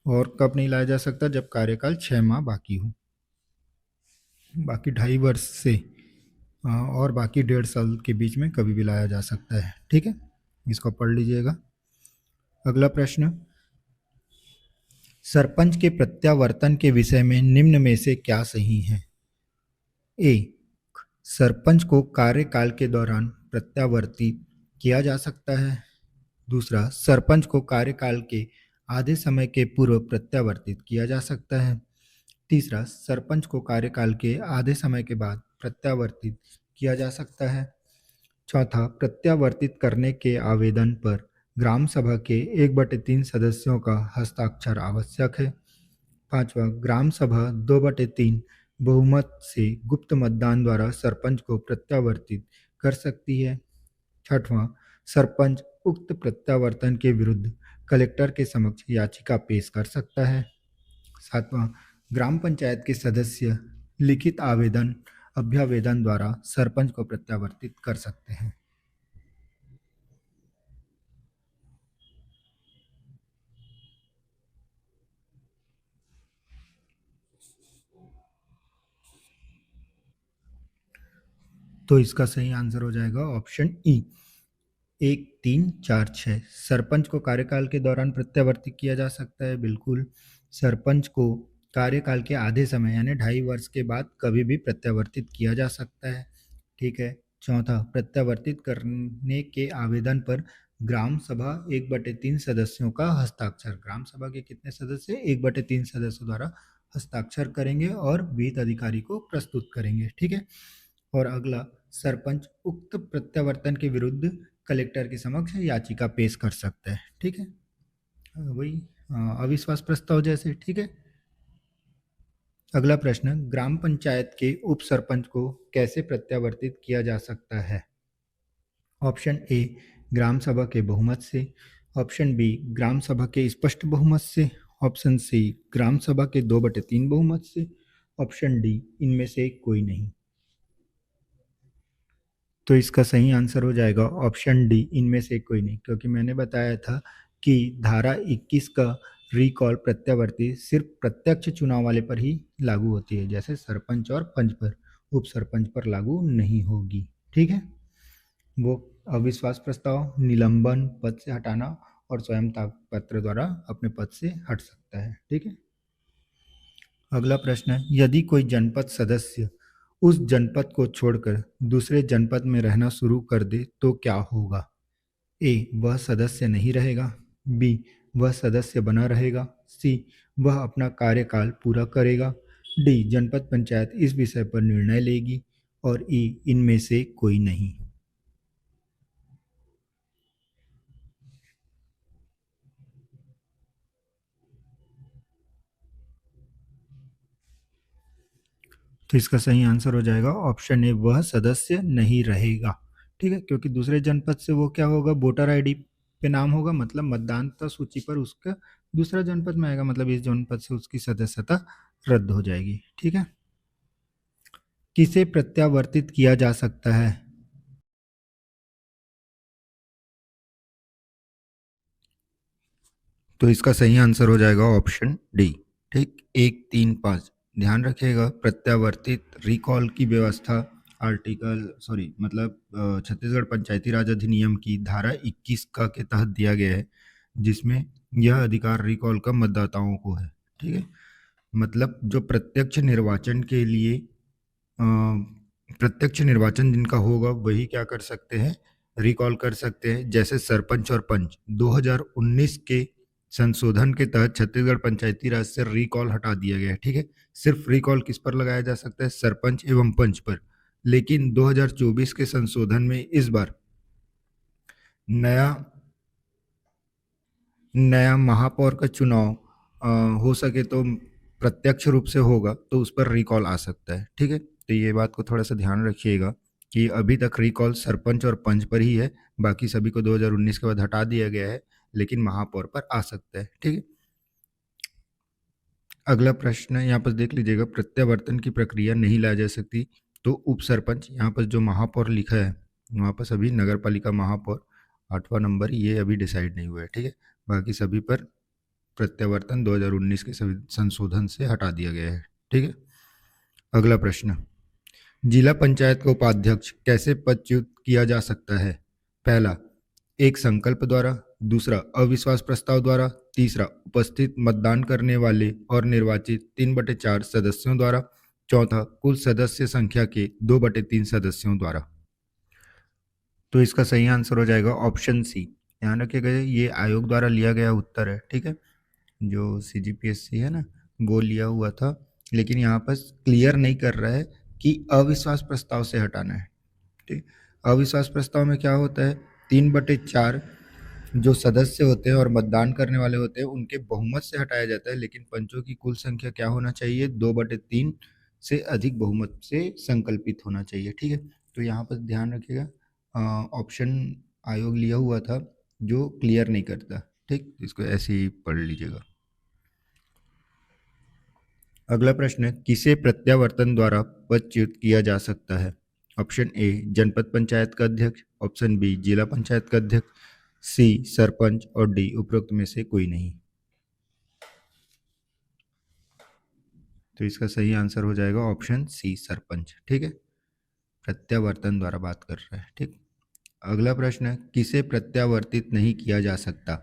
Speaker 1: और कब नहीं लाया जा सकता? जब कार्यकाल 6 माह बाकी हो, बाकी 2.5 वर्ष से और बाकी 1.5 साल के बीच में कभी भी लाया जा सकता है, ठीक है, इसको पढ़ लीजिएगा। अगला प्रश्न, सरपंच के प्रत्यावर्तन के विषय में निम्न में से क्या सही है? ए, सरपंच को कार्यकाल के दौरान प्रत्यावर्तित किया जा सकता है। दूसरा, सरपंच को कार्यकाल के आधे समय के पूर्व प्रत्यावर्तित किया जा सकता है। तीसरा, सरपंच को कार्यकाल के आधे समय के बाद प्रत्यावर्तित किया जा सकता है। चौथा, प्रत्यावर्तित करने के आवेदन पर ग्राम सभा के 1/3 सदस्यों का हस्ताक्षर आवश्यक है। पांचवा, ग्राम सभा 2/3 बहुमत से गुप्त मतदान द्वारा सरपंच को प्रत्यावर्तित कर सकती है। छठवां, सरपंच उक्त प्रत्यावर्तन के विरुद्ध कलेक्टर के समक्ष याचिका पेश कर सकता है। सातवां, ग्राम पंचायत के सदस्य लिखित आवेदन अभ्यावेदन द्वारा सरपंच को प्रत्यावर्तित कर सकते हैं। तो इसका सही आंसर हो जाएगा ऑप्शन ई, 1, 3, 4, 6। सरपंच को कार्यकाल के दौरान प्रत्यावर्तित किया जा सकता है, बिल्कुल। सरपंच को कार्यकाल के आधे समय यानी 2.5 वर्ष के बाद कभी भी प्रत्यावर्तित किया जा सकता है, ठीक है। चौथा, प्रत्यावर्तित करने के आवेदन पर ग्राम सभा 1/3 सदस्यों का हस्ताक्षर, ग्राम सभा के कितने सदस्य, 1/3 सदस्यों द्वारा हस्ताक्षर करेंगे और वित्त अधिकारी को प्रस्तुत करेंगे, ठीक है। और अगला, सरपंच उक्त प्रत्यावर्तन के विरुद्ध कलेक्टर के समक्ष याचिका पेश कर सकता है, ठीक है। वही अविश्वास प्रस्ताव जैसे, ठीक है। अगला प्रश्न, ग्राम पंचायत के उप सरपंच को कैसे प्रत्यावर्तित किया जा सकता है? ऑप्शन ए, ग्राम सभा के बहुमत से। ऑप्शन बी, ग्राम सभा के स्पष्ट बहुमत से। ऑप्शन सी, ग्राम सभा के 2/3 बहुमत से। ऑप्शन डी, इनमें से कोई नहीं। तो इसका सही आंसर हो जाएगा ऑप्शन डी, इनमें से कोई नहीं, क्योंकि मैंने बताया था कि धारा 21 का रिकॉल प्रत्यावर्ती सिर्फ प्रत्यक्ष चुनाव वाले पर ही लागू होती है, जैसे सरपंच और पंच पर, उप सरपंच पर लागू नहीं होगी, ठीक है। वो अविश्वास प्रस्ताव, निलंबन, पद से हटाना और स्वयं पत्र द्वारा अपने पद से हट सकता है, ठीक है। अगला प्रश्न है, यदि कोई जनपद सदस्य उस जनपद को छोड़कर दूसरे जनपद में रहना शुरू कर दे तो क्या होगा? ए, वह सदस्य नहीं रहेगा। बी, वह सदस्य बना रहेगा। सी, वह अपना कार्यकाल पूरा करेगा। डी, जनपद पंचायत इस विषय पर निर्णय लेगी। और ई, इनमें से कोई नहीं। तो इसका सही आंसर हो जाएगा ऑप्शन ए, वह सदस्य नहीं रहेगा, ठीक है। क्योंकि दूसरे जनपद से वो क्या होगा, वोटर आईडी पे नाम होगा, मतलब मतदाता सूची पर उसका दूसरा जनपद में आएगा, मतलब इस जनपद से उसकी सदस्यता रद्द हो जाएगी, ठीक है। किसे प्रत्यावर्तित किया जा सकता है? तो इसका सही आंसर हो जाएगा ऑप्शन डी, ठीक, 1, 3, 5। ध्यान रखिएगा, प्रत्यावर्तित रिकॉल की व्यवस्था मतलब छत्तीसगढ़ पंचायती राज अधिनियम की धारा 21 का के तहत दिया गया है, जिसमें यह अधिकार रिकॉल का मतदाताओं को है, ठीक है। मतलब जो प्रत्यक्ष निर्वाचन जिनका होगा वही क्या कर सकते हैं, रिकॉल कर सकते हैं। जैसे सरपंच और पंच 2019 के संशोधन के तहत छत्तीसगढ़ पंचायती राज से रिकॉल हटा दिया गया है, ठीक है। सिर्फ रिकॉल किस पर लगाया जा सकता है, सरपंच एवं पंच पर। लेकिन 2024 के संशोधन में इस बार नया नया महापौर का चुनाव हो सके तो प्रत्यक्ष रूप से होगा, तो उस पर रिकॉल आ सकता है, ठीक है। तो ये बात को थोड़ा सा ध्यान रखिएगा कि अभी तक रिकॉल सरपंच और पंच पर ही है, बाकी सभी को 2019 के बाद हटा दिया गया है, लेकिन महापौर पर आ सकता है, ठीक है। अगला प्रश्न यहाँ पर देख लीजिएगा, प्रत्यावर्तन की प्रक्रिया नहीं लाई जा सकती तो उप सरपंच, यहाँ पर जो महापौर लिखा है वहाँ पर सभी नगर पालिका महापौर 8वां नंबर, ये अभी डिसाइड नहीं हुआ है, ठीक है। बाकी सभी पर प्रत्यावर्तन 2019 के संशोधन से हटा दिया गया है, ठीक है। अगला प्रश्न, जिला पंचायत का उपाध्यक्ष कैसे पदच्युत किया जा सकता है? पहला, एक संकल्प द्वारा। दूसरा, अविश्वास प्रस्ताव द्वारा। तीसरा, उपस्थित मतदान करने वाले और निर्वाचित 3/4 सदस्यों द्वारा। चौथा, कुल सदस्य संख्या के 2/3 सदस्यों द्वारा। तो इसका सही आंसर हो जाएगा ऑप्शन सी। ध्यान रखिएगा, ये आयोग द्वारा लिया गया उत्तर है, ठीक है। जो CGPSC है ना, वो लिया हुआ था, लेकिन यहाँ पर क्लियर नहीं कर रहा है कि अविश्वास प्रस्ताव से हटाना है, ठीक। अविश्वास प्रस्ताव में क्या होता है, 3/4 जो सदस्य होते हैं और मतदान करने वाले होते हैं उनके बहुमत से हटाया जाता है, लेकिन पंचों की कुल संख्या क्या होना चाहिए, 2/3 से अधिक बहुमत से संकल्पित होना चाहिए, ठीक है। तो यहाँ पर ध्यान रखिएगा, ऑप्शन आयोग लिया हुआ था जो क्लियर नहीं करता, ठीक, इसको ऐसे ही पढ़ लीजिएगा। अगला प्रश्न है, किसे प्रत्यावर्तन द्वारा पदच्युत किया जा सकता है? ऑप्शन ए, जनपद पंचायत का अध्यक्ष। ऑप्शन बी, जिला पंचायत का अध्यक्ष। सी, सरपंच। और डी, उपरोक्त में से कोई नहीं। तो इसका सही आंसर हो जाएगा ऑप्शन सी, सरपंच, ठीक है। प्रत्यावर्तन द्वारा बात कर रहा है। ठीक, अगला प्रश्न है, किसे प्रत्यावर्तित नहीं किया जा सकता?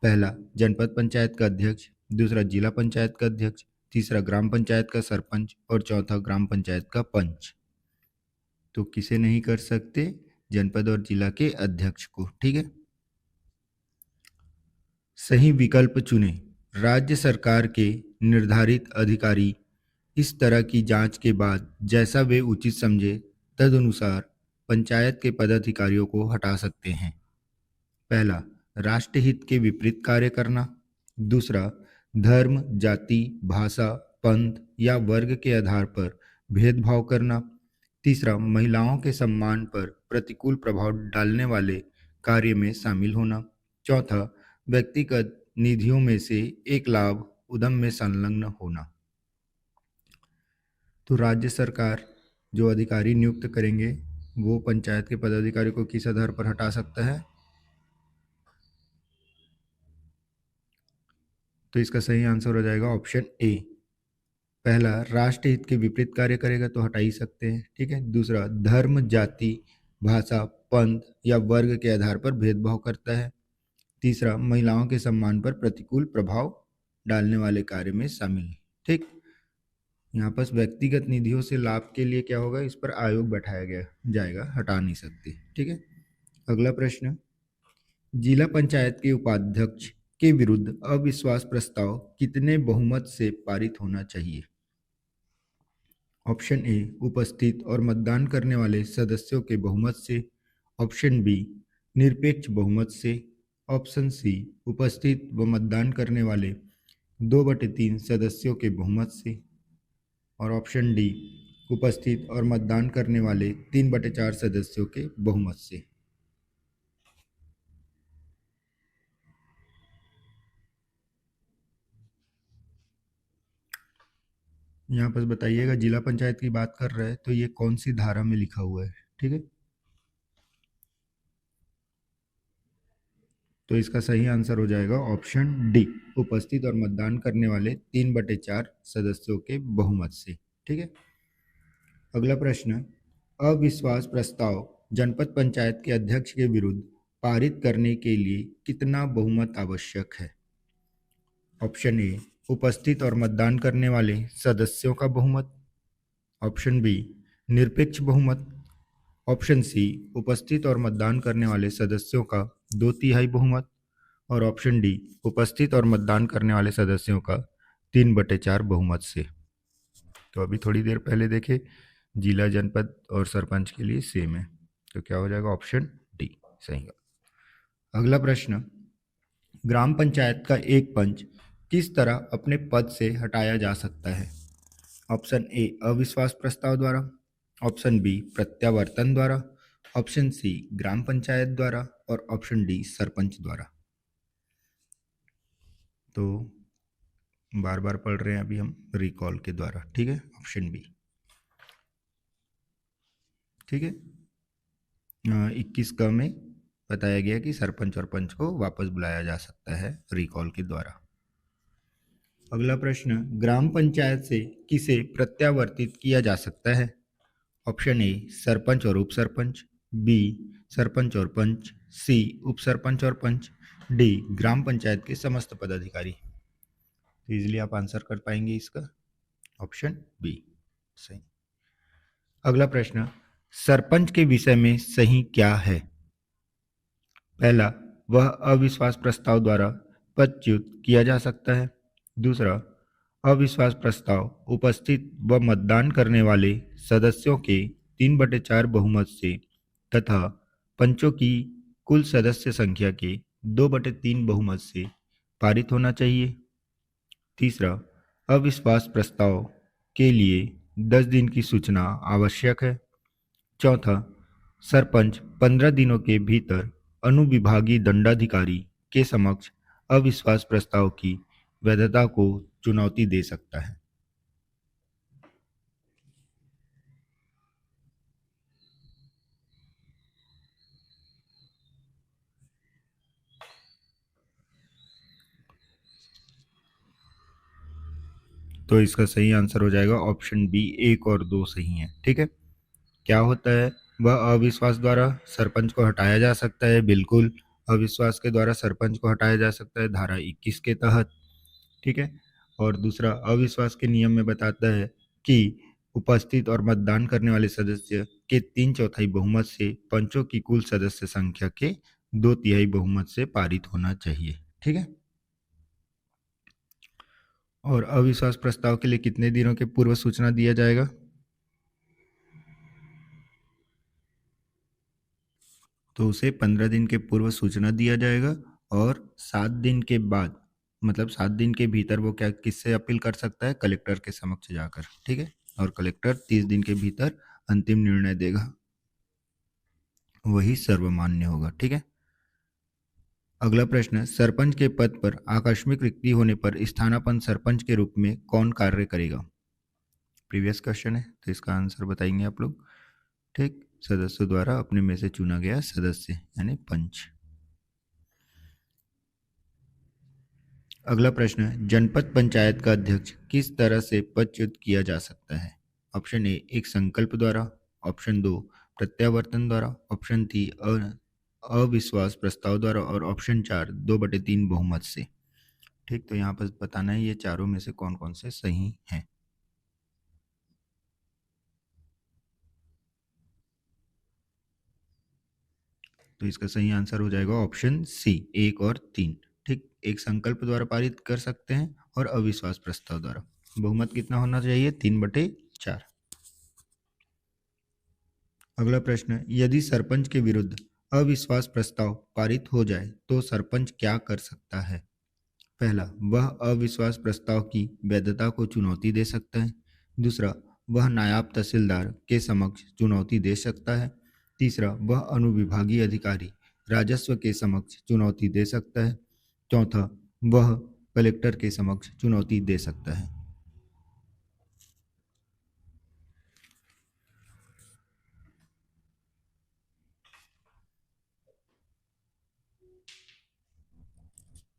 Speaker 1: पहला, जनपद पंचायत का अध्यक्ष, दूसरा जिला पंचायत का अध्यक्ष, तीसरा ग्राम पंचायत का सरपंच और चौथा ग्राम पंचायत का पंच। तो किसे नहीं कर सकते? जनपद और जिला के अध्यक्ष को। ठीक है, सही विकल्प चुने। राज्य सरकार के निर्धारित अधिकारी इस तरह की जांच के बाद जैसा वे उचित समझे तदनुसार पंचायत के पदाधिकारियों को हटा सकते हैं। पहला, राष्ट्रहित के विपरीत कार्य करना। दूसरा, धर्म, जाति, भाषा, पंथ या वर्ग के आधार पर भेदभाव करना। तीसरा, महिलाओं के सम्मान पर प्रतिकूल प्रभाव डालने वाले कार्य में शामिल होना। चौथा, व्यक्तिगत निधियों में से एक लाभ उद्यम में संलग्न होना। तो राज्य सरकार जो अधिकारी नियुक्त करेंगे वो पंचायत के पदाधिकारी को किस आधार पर हटा सकता है? तो इसका सही आंसर हो जाएगा ऑप्शन ए। पहला, राष्ट्रहित के विपरीत कार्य करेगा तो हटा ही सकते हैं। ठीक है, दूसरा, धर्म, जाति, भाषा, पंथ या वर्ग के आधार पर भेदभाव करता है। तीसरा, महिलाओं के सम्मान पर प्रतिकूल प्रभाव डालने वाले कार्य में शामिल है। ठीक, यहाँ पर व्यक्तिगत निधियों से लाभ के लिए क्या होगा, इस पर आयोग बैठाया गया जाएगा, हटा नहीं सकते। ठीक है, अगला प्रश्न, जिला पंचायत के उपाध्यक्ष के विरुद्ध अविश्वास प्रस्ताव कितने बहुमत से पारित होना चाहिए? ऑप्शन ए, उपस्थित और मतदान करने वाले सदस्यों के बहुमत से। ऑप्शन बी, निरपेक्ष बहुमत से। ऑप्शन सी, उपस्थित व मतदान करने वाले 2/3 सदस्यों के बहुमत से। और ऑप्शन डी, उपस्थित और मतदान करने वाले 3/4 सदस्यों के बहुमत से। यहाँ पर बताइएगा, जिला पंचायत की बात कर रहे हैं तो ये कौन सी धारा में लिखा हुआ है? ठीक है, तो इसका सही आंसर हो जाएगा ऑप्शन डी, उपस्थित और मतदान करने वाले 3/4 सदस्यों के बहुमत से। ठीक है, अगला प्रश्न, अविश्वास प्रस्ताव जनपद पंचायत के अध्यक्ष के विरुद्ध पारित करने के लिए कितना बहुमत आवश्यक है? ऑप्शन ए, उपस्थित और मतदान करने वाले सदस्यों का बहुमत। ऑप्शन बी, निरपेक्ष बहुमत। ऑप्शन सी, उपस्थित और मतदान करने वाले सदस्यों का 2/3 बहुमत। और ऑप्शन डी, उपस्थित और मतदान करने वाले सदस्यों का 3/4 बहुमत से। तो अभी थोड़ी देर पहले देखे, जिला, जनपद और सरपंच के लिए सेम है, तो क्या हो जाएगा? ऑप्शन डी सही है। अगला प्रश्न, ग्राम पंचायत का एक पंच किस तरह अपने पद से हटाया जा सकता है? ऑप्शन ए, अविश्वास प्रस्ताव द्वारा। ऑप्शन बी, प्रत्यावर्तन द्वारा। ऑप्शन सी, ग्राम पंचायत द्वारा। और ऑप्शन डी, सरपंच द्वारा। तो बार बार पढ़ रहे हैं अभी हम, रिकॉल के द्वारा। ठीक है, ऑप्शन बी। ठीक है, 21 क में बताया गया कि सरपंच और पंच को वापस बुलाया जा सकता है रिकॉल के द्वारा। अगला प्रश्न, ग्राम पंचायत से किसे प्रत्यावर्तित किया जा सकता है? ऑप्शन ए, सरपंच और उप सरपंच। बी, सरपंच और पंच। सी, उप सरपंच और पंच। डी, ग्राम पंचायत के समस्त पदाधिकारी। तो इजीली आप आंसर कर पाएंगे इसका, ऑप्शन बी सही। अगला प्रश्न, सरपंच के विषय में सही क्या है? पहला, वह अविश्वास प्रस्ताव द्वारा पदच्युत किया जा सकता है। दूसरा, अविश्वास प्रस्ताव उपस्थित व मतदान करने वाले सदस्यों के 3/4 बहुमत से तथा पंचों की कुल सदस्य संख्या के 2/3 बहुमत से पारित होना चाहिए। तीसरा, अविश्वास प्रस्ताव के लिए 10 दिन की सूचना आवश्यक है। चौथा, सरपंच 15 दिनों के भीतर अनुविभागीय दंडाधिकारी के समक्ष अविश्वास प्रस्ताव की वैधता को चुनौती दे सकता है। तो इसका सही आंसर हो जाएगा ऑप्शन बी, 1 और 2 सही है। ठीक है, क्या होता है? वह अविश्वास द्वारा सरपंच को हटाया जा सकता है, बिल्कुल अविश्वास के द्वारा सरपंच को हटाया जा सकता है, धारा 21 के तहत। ठीक है। और दूसरा, अविश्वास के नियम में बताता है कि उपस्थित और मतदान करने वाले सदस्य के 3/4 बहुमत से पंचों की कुल सदस्य संख्या के 2/3 बहुमत से पारित होना चाहिए। ठीक है। और अविश्वास प्रस्ताव के लिए कितने दिनों के पूर्व सूचना दिया जाएगा? तो उसे 15 दिन के पूर्व सूचना दिया जाएगा, और 7 दिन के बाद, मतलब 7 दिन के भीतर वो क्या किससे अपील कर सकता है? कलेक्टर के समक्ष जाकर। ठीक है। और कलेक्टर 30 दिन के भीतर अंतिम निर्णय देगा, वही सर्वमान्य होगा। ठीक है। अगला प्रश्न है, सरपंच के पद पर आकस्मिक रिक्ति होने पर स्थानापन्न सरपंच के रूप में कौन कार्य करेगा? प्रीवियस क्वेश्चन है, तो इसका आंसर बताएंगे आप लोग। ठीक, सदस्यों द्वारा अपने में से चुना गया सदस्य यानी पंच। अगला प्रश्न है, जनपद पंचायत का अध्यक्ष किस तरह से पदच्युत किया जा सकता है? ऑप्शन ए, एक संकल्प द्वारा, ऑप्शन 2 प्रत्यावर्तन द्वारा, ऑप्शन 3 अविश्वास प्रस्ताव द्वारा, और ऑप्शन 4 2/3 बहुमत से। ठीक, तो यहाँ पर बताना है ये चारों में से कौन कौन से सही हैं। तो इसका सही आंसर हो जाएगा ऑप्शन सी, 1 और 3। ठीक, एक संकल्प द्वारा पारित कर सकते हैं और अविश्वास प्रस्ताव द्वारा। बहुमत कितना होना चाहिए? 3/4। अगला प्रश्न है, यदि सरपंच के विरुद्ध अविश्वास प्रस्ताव पारित हो जाए तो सरपंच क्या कर सकता है? पहला, वह अविश्वास प्रस्ताव की वैधता को चुनौती दे सकता है। दूसरा, वह नायब तहसीलदार के समक्ष चुनौती दे सकता है। तीसरा, वह अनुविभागीय अधिकारी राजस्व के समक्ष चुनौती दे सकता है। चौथा, वह कलेक्टर के समक्ष चुनौती दे सकता है।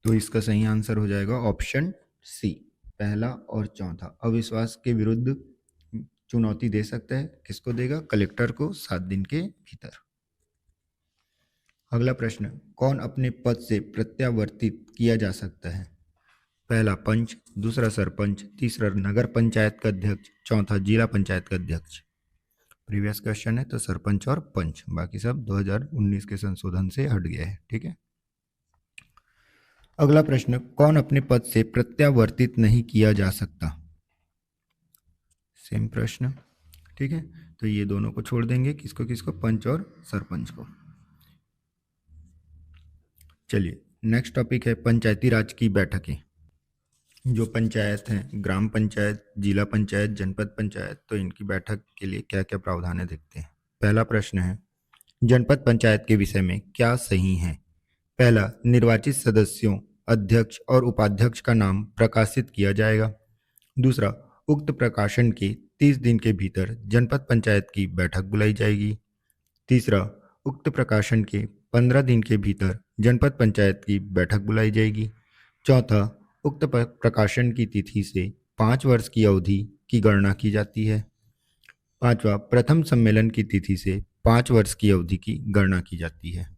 Speaker 1: तो इसका सही आंसर हो जाएगा ऑप्शन सी, पहला और चौथा। अविश्वास के विरुद्ध चुनौती दे सकता है, किसको देगा? कलेक्टर को 7 दिन के भीतर। अगला प्रश्न, कौन अपने पद से प्रत्यावर्तित किया जा सकता है? पहला पंच, दूसरा सरपंच, तीसरा नगर पंचायत का अध्यक्ष, चौथा जिला पंचायत का अध्यक्ष। प्रीवियस क्वेश्चन है तो सरपंच और पंच, बाकी सब 2019 के संशोधन से हट गया है। ठीक है। अगला प्रश्न, कौन अपने पद से प्रत्यावर्तित नहीं किया जा सकता? सेम प्रश्न। ठीक है, तो ये दोनों को छोड़ देंगे, किसको किसको? पंच और सरपंच को। चलिए, नेक्स्ट टॉपिक है पंचायती राज की बैठकें। जो पंचायत हैं, ग्राम पंचायत, जिला पंचायत, जनपद पंचायत, तो इनकी बैठक के लिए क्या क्या प्रावधान है देखते हैं। पहला प्रश्न है, जनपद पंचायत के विषय में क्या सही है? पहला, निर्वाचित सदस्यों, अध्यक्ष और उपाध्यक्ष का नाम प्रकाशित किया जाएगा। दूसरा, उक्त प्रकाशन के 30 दिन के भीतर जनपद पंचायत की बैठक बुलाई जाएगी। तीसरा, उक्त प्रकाशन के 15 दिन के भीतर जनपद पंचायत की बैठक बुलाई जाएगी। चौथा, उक्त प्रकाशन की तिथि से 5 वर्ष की अवधि की गणना की जाती है। पांचवा, प्रथम सम्मेलन की तिथि से 5 वर्ष की अवधि की गणना की जाती है।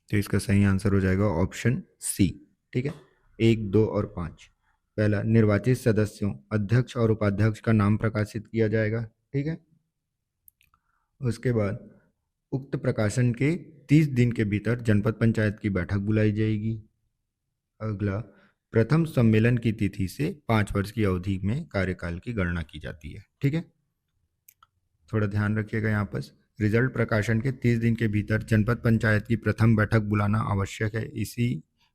Speaker 1: तो इसका सही आंसर हो जाएगा ऑप्शन सी। ठीक है, 1, 2 और 5। पहला, निर्वाचित सदस्यों, अध्यक्ष और उपाध्यक्ष का नाम प्रकाशित किया जाएगा। ठीक है। उसके बाद उक्त प्रकाशन के 30 दिन के भीतर जनपद पंचायत की बैठक बुलाई जाएगी। अगला, प्रथम सम्मेलन की तिथि से 5 वर्ष की अवधि में कार्यकाल की गणना की जाती है। ठीक है, थोड़ा ध्यान रखिएगा यहाँ पर, रिजल्ट प्रकाशन के 30 दिन के भीतर जनपद पंचायत की प्रथम बैठक बुलाना आवश्यक है। इसी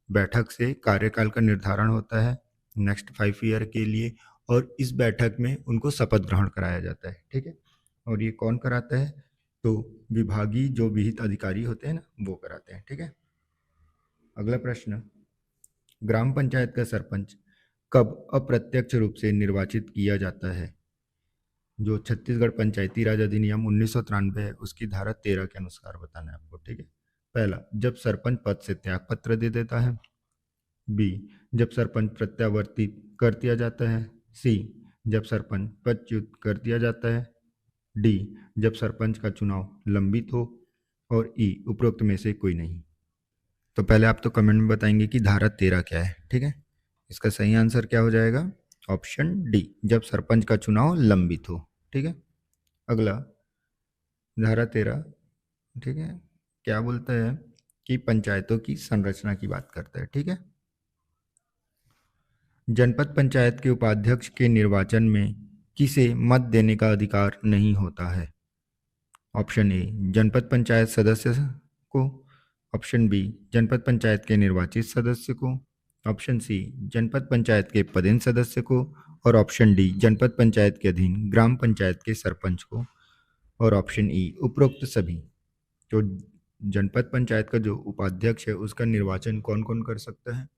Speaker 1: बैठक से कार्यकाल का निर्धारण होता है नेक्स्ट 5 ईयर के लिए, और इस बैठक में उनको शपथ ग्रहण कराया जाता है। ठीक है, और ये कौन कराता है? तो विभागीय जो विहित अधिकारी होते हैं ना, वो कराते हैं। ठीक है। अगला प्रश्न, ग्राम पंचायत का सरपंच कब अप्रत्यक्ष रूप से निर्वाचित किया जाता है? जो छत्तीसगढ़ पंचायती राज अधिनियम 1993 है, उसकी धारा 13 के अनुसार बताना है आपको। ठीक है, पहला, जब सरपंच पद से त्याग पत्र दे देता है। बी, जब सरपंच प्रत्यावर्तित कर दिया जाता है। सी, जब सरपंच पदच्युत कर दिया जाता है। डी, जब सरपंच का चुनाव लंबित हो। और ई, उपरोक्त में से कोई नहीं। तो पहले आप तो कमेंट में बताएंगे कि धारा 13 क्या है, ठीक है। इसका सही आंसर क्या हो जाएगा? ऑप्शन डी, जब सरपंच का चुनाव लंबित हो, ठीक है। अगला, धारा 13, ठीक है, क्या बोलता है कि पंचायतों की संरचना की बात करता है, ठीक है। जनपद पंचायत के उपाध्यक्ष के निर्वाचन में किसे मत देने का अधिकार नहीं होता है? ऑप्शन ए, जनपद पंचायत सदस्य को। ऑप्शन बी, जनपद पंचायत के निर्वाचित सदस्य को। ऑप्शन सी, जनपद पंचायत के पदेन सदस्य को। और ऑप्शन डी, जनपद पंचायत के अधीन ग्राम पंचायत के सरपंच को। और ऑप्शन ई, उपरोक्त सभी। तो जनपद पंचायत का जो उपाध्यक्ष है उसका निर्वाचन कौन कौन कर सकता है?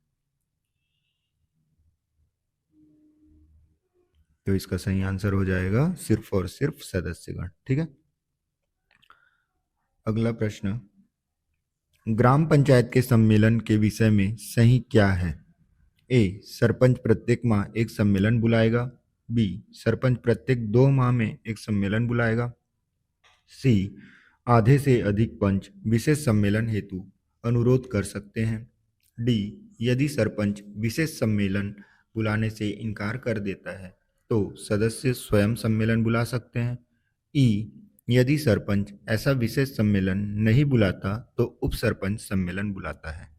Speaker 1: तो इसका सही आंसर हो जाएगा सिर्फ और सिर्फ सदस्यगण, ठीक है। अगला प्रश्न, ग्राम पंचायत के सम्मेलन के विषय में सही क्या है? ए, सरपंच प्रत्येक माह एक सम्मेलन बुलाएगा। बी, सरपंच प्रत्येक 2 माह में एक सम्मेलन बुलाएगा। सी, आधे से अधिक पंच विशेष सम्मेलन हेतु अनुरोध कर सकते हैं। डी, यदि सरपंच विशेष सम्मेलन बुलाने से इनकार कर देता है तो सदस्य स्वयं सम्मेलन बुला सकते हैं। ई, यदि सरपंच ऐसा विशेष सम्मेलन नहीं बुलाता तो उप सरपंच सम्मेलन बुलाता है।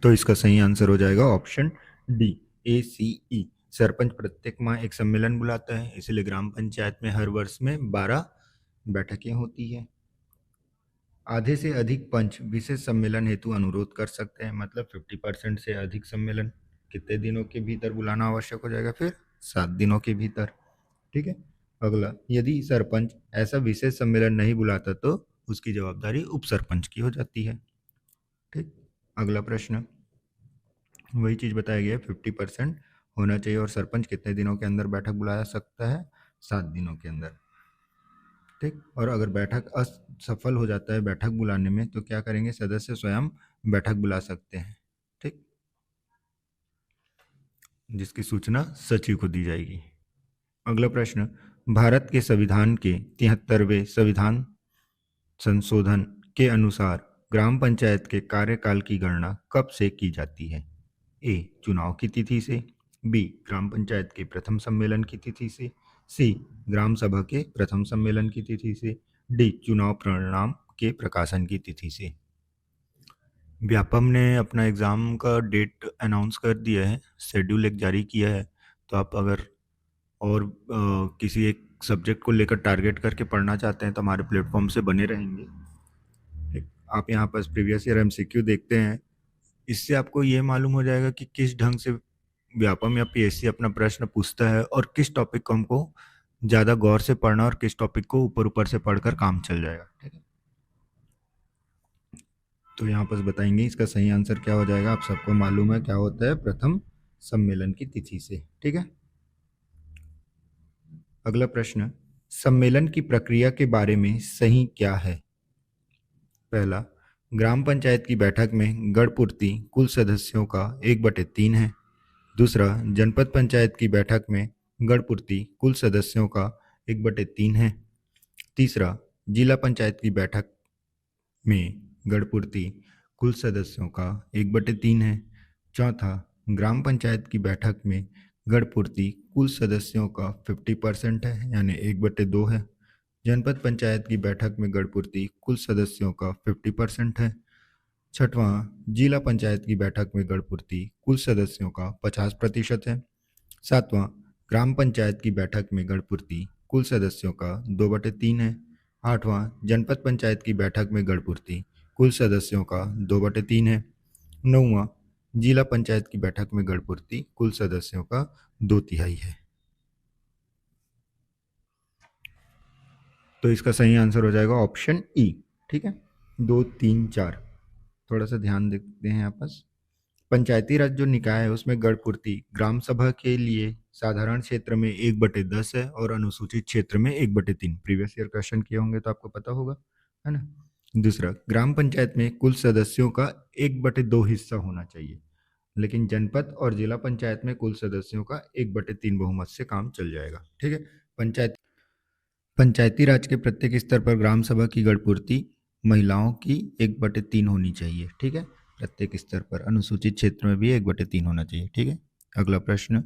Speaker 1: तो इसका सही आंसर हो जाएगा ऑप्शन डी, ए सी ई। सरपंच प्रत्येक माह एक सम्मेलन बुलाता है, इसलिए ग्राम पंचायत में हर वर्ष में 12 बैठकें होती है। आधे से अधिक पंच विशेष सम्मेलन हेतु अनुरोध कर सकते हैं, मतलब 50% से अधिक सम्मेलन कितने दिनों के भीतर बुलाना आवश्यक हो जाएगा? फिर 7 दिनों के भीतर, ठीक है। अगला, यदि सरपंच ऐसा विशेष सम्मेलन नहीं बुलाता तो उसकी जवाबदारी उप सरपंच की हो जाती है, ठीक। अगला प्रश्न, वही चीज बताया गया है, 50% होना चाहिए और सरपंच कितने दिनों के अंदर बैठक बुला सकता है? 7 दिनों के अंदर, ठीक। और अगर बैठक असफल हो जाता है बैठक बुलाने में तो क्या करेंगे? सदस्य स्वयं बैठक बुला सकते हैं, ठीक, जिसकी सूचना सचिव को दी जाएगी। अगला प्रश्न, भारत के संविधान के 73वें संविधान संशोधन के अनुसार ग्राम पंचायत के कार्यकाल की गणना कब से की जाती है? ए, चुनाव की तिथि से। बी, ग्राम पंचायत के प्रथम सम्मेलन की तिथि से। सी, ग्राम सभा के प्रथम सम्मेलन की तिथि से। डी, चुनाव परिणाम के प्रकाशन की तिथि से। व्यापम ने अपना एग्ज़ाम का डेट अनाउंस कर दिया है, शेड्यूल एक जारी किया है। तो आप अगर और किसी एक सब्जेक्ट को लेकर टारगेट करके पढ़ना चाहते हैं तो हमारे प्लेटफॉर्म से बने रहेंगे, ठीक। आप यहाँ पर प्रीवियस ईयर एमसीक्यू देखते हैं, इससे आपको ये मालूम हो जाएगा कि किस ढंग से व्यापम या पीएससी अपना प्रश्न पूछता है और किस टॉपिक को हमको ज़्यादा गौर से पढ़ना और किस टॉपिक को ऊपर ऊपर से पढ़कर काम चल जाएगा, ठीक है। तो यहाँ पर बताएंगे इसका सही आंसर क्या हो जाएगा। आप सबको मालूम है क्या होता है प्रथम सम्मेलन की तिथि से, ठीक है। अगला प्रश्न, सम्मेलन की प्रक्रिया के बारे में सही क्या है? पहला, ग्राम पंचायत की बैठक में गण पूर्ति कुल सदस्यों का 1/3 है। दूसरा, जनपद पंचायत की बैठक में गण पूर्ति कुल सदस्यों का 1/3 है। तीसरा, जिला पंचायत की बैठक में गण पूर्ति कुल सदस्यों का 1/3 है। चौथा, ग्राम पंचायत की बैठक में गण पूर्ति कुल सदस्यों का 50% है, यानी 1/2 है। जनपद पंचायत की बैठक में गण पूर्ति कुल सदस्यों का 50% है। छठवां, जिला पंचायत की बैठक में गण पूर्ति कुल सदस्यों का 50% है। सातवां, ग्राम पंचायत की बैठक में गण पूर्ति कुल सदस्यों का 2/3 है। आठवां, जनपद पंचायत की बैठक में गण पूर्ति कुल सदस्यों का 2/3 है। नौवां, जिला पंचायत की बैठक में गण पूर्ति कुल सदस्यों का 2/3 है। तो इसका सही आंसर हो जाएगा ऑप्शन ई, ठीक है, 2, 3, 4। थोड़ा सा ध्यान देते हैं आपस। पंचायती राज जो निकाय है उसमें गढ़पूर्ति ग्राम सभा के लिए साधारण क्षेत्र में 1/10 है और अनुसूचित क्षेत्र में 1/3। प्रीवियस ईयर क्वेश्चन किए होंगे तो आपको पता होगा, है ना। दूसरा, ग्राम पंचायत में कुल सदस्यों का 1/2 हिस्सा होना चाहिए, लेकिन जनपद और जिला पंचायत में कुल सदस्यों का 1/3 बहुमत से काम चल जाएगा। ठीक है। पंचायती राज के प्रत्येक स्तर पर ग्राम सभा की गढ़पूर्ति महिलाओं की 1/3 होनी चाहिए। ठीक है, प्रत्येक स्तर पर। अनुसूचित क्षेत्र में भी 1/3 होना चाहिए। ठीक है। अगला प्रश्न,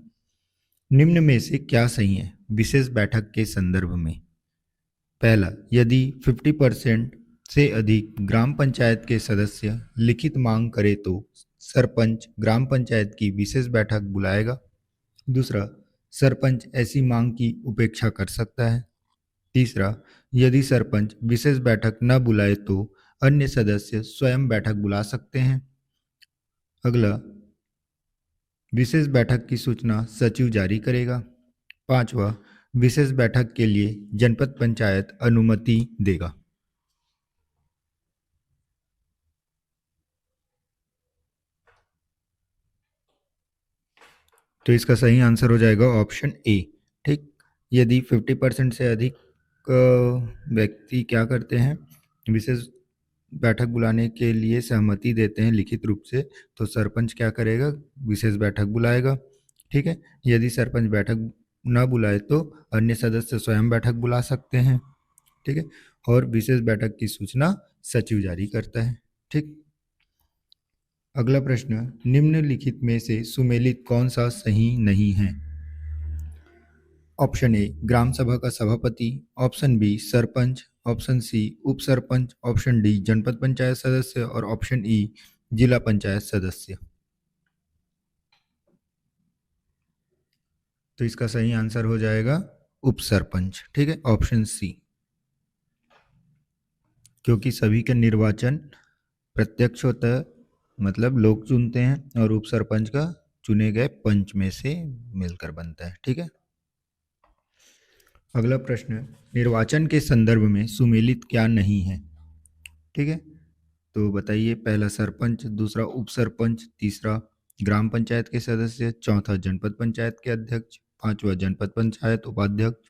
Speaker 1: निम्न में से क्या सही है विशेष बैठक के संदर्भ में? पहला, यदि 50% से अधिक ग्राम पंचायत के सदस्य लिखित मांग करे तो सरपंच ग्राम पंचायत की विशेष बैठक बुलाएगा। दूसरा, सरपंच ऐसी मांग की उपेक्षा कर सकता है। तीसरा, यदि सरपंच विशेष बैठक न बुलाए तो अन्य सदस्य स्वयं बैठक बुला सकते हैं। अगला, विशेष बैठक की सूचना सचिव जारी करेगा। पांचवा, विशेष बैठक के लिए जनपद पंचायत अनुमति देगा। तो इसका सही आंसर हो जाएगा ऑप्शन ए। ठीक, यदि 50% से अधिक व्यक्ति क्या करते हैं, विशेष बैठक बुलाने के लिए सहमति देते हैं लिखित रूप से, तो सरपंच क्या करेगा, विशेष बैठक बुलाएगा। ठीक है। यदि सरपंच बैठक न बुलाए तो अन्य सदस्य स्वयं बैठक बुला सकते हैं। ठीक है। और विशेष बैठक की सूचना सचिव जारी करता है। ठीक। अगला प्रश्न, निम्नलिखित में से सुमेलित कौन सा सही नहीं है? ऑप्शन ए ग्राम सभा का सभापति, option B sarpanch, option C उप सरपंच, ऑप्शन डी जनपद पंचायत सदस्य और ऑप्शन ई जिला पंचायत सदस्य। तो इसका सही आंसर हो जाएगा उप सरपंच। ठीक है, ऑप्शन सी। क्योंकि सभी का निर्वाचन प्रत्यक्ष होता है, मतलब लोग चुनते हैं, और उप सरपंच का चुने गए पंच में से मिलकर बनता है। ठीक है। अगला प्रश्न, निर्वाचन के संदर्भ में सुमेलित क्या नहीं है? ठीक है, तो बताइए। पहला सरपंच, दूसरा उप सरपंच, तीसरा ग्राम पंचायत के सदस्य, चौथा जनपद पंचायत के अध्यक्ष, पांचवा जनपद पंचायत उपाध्यक्ष,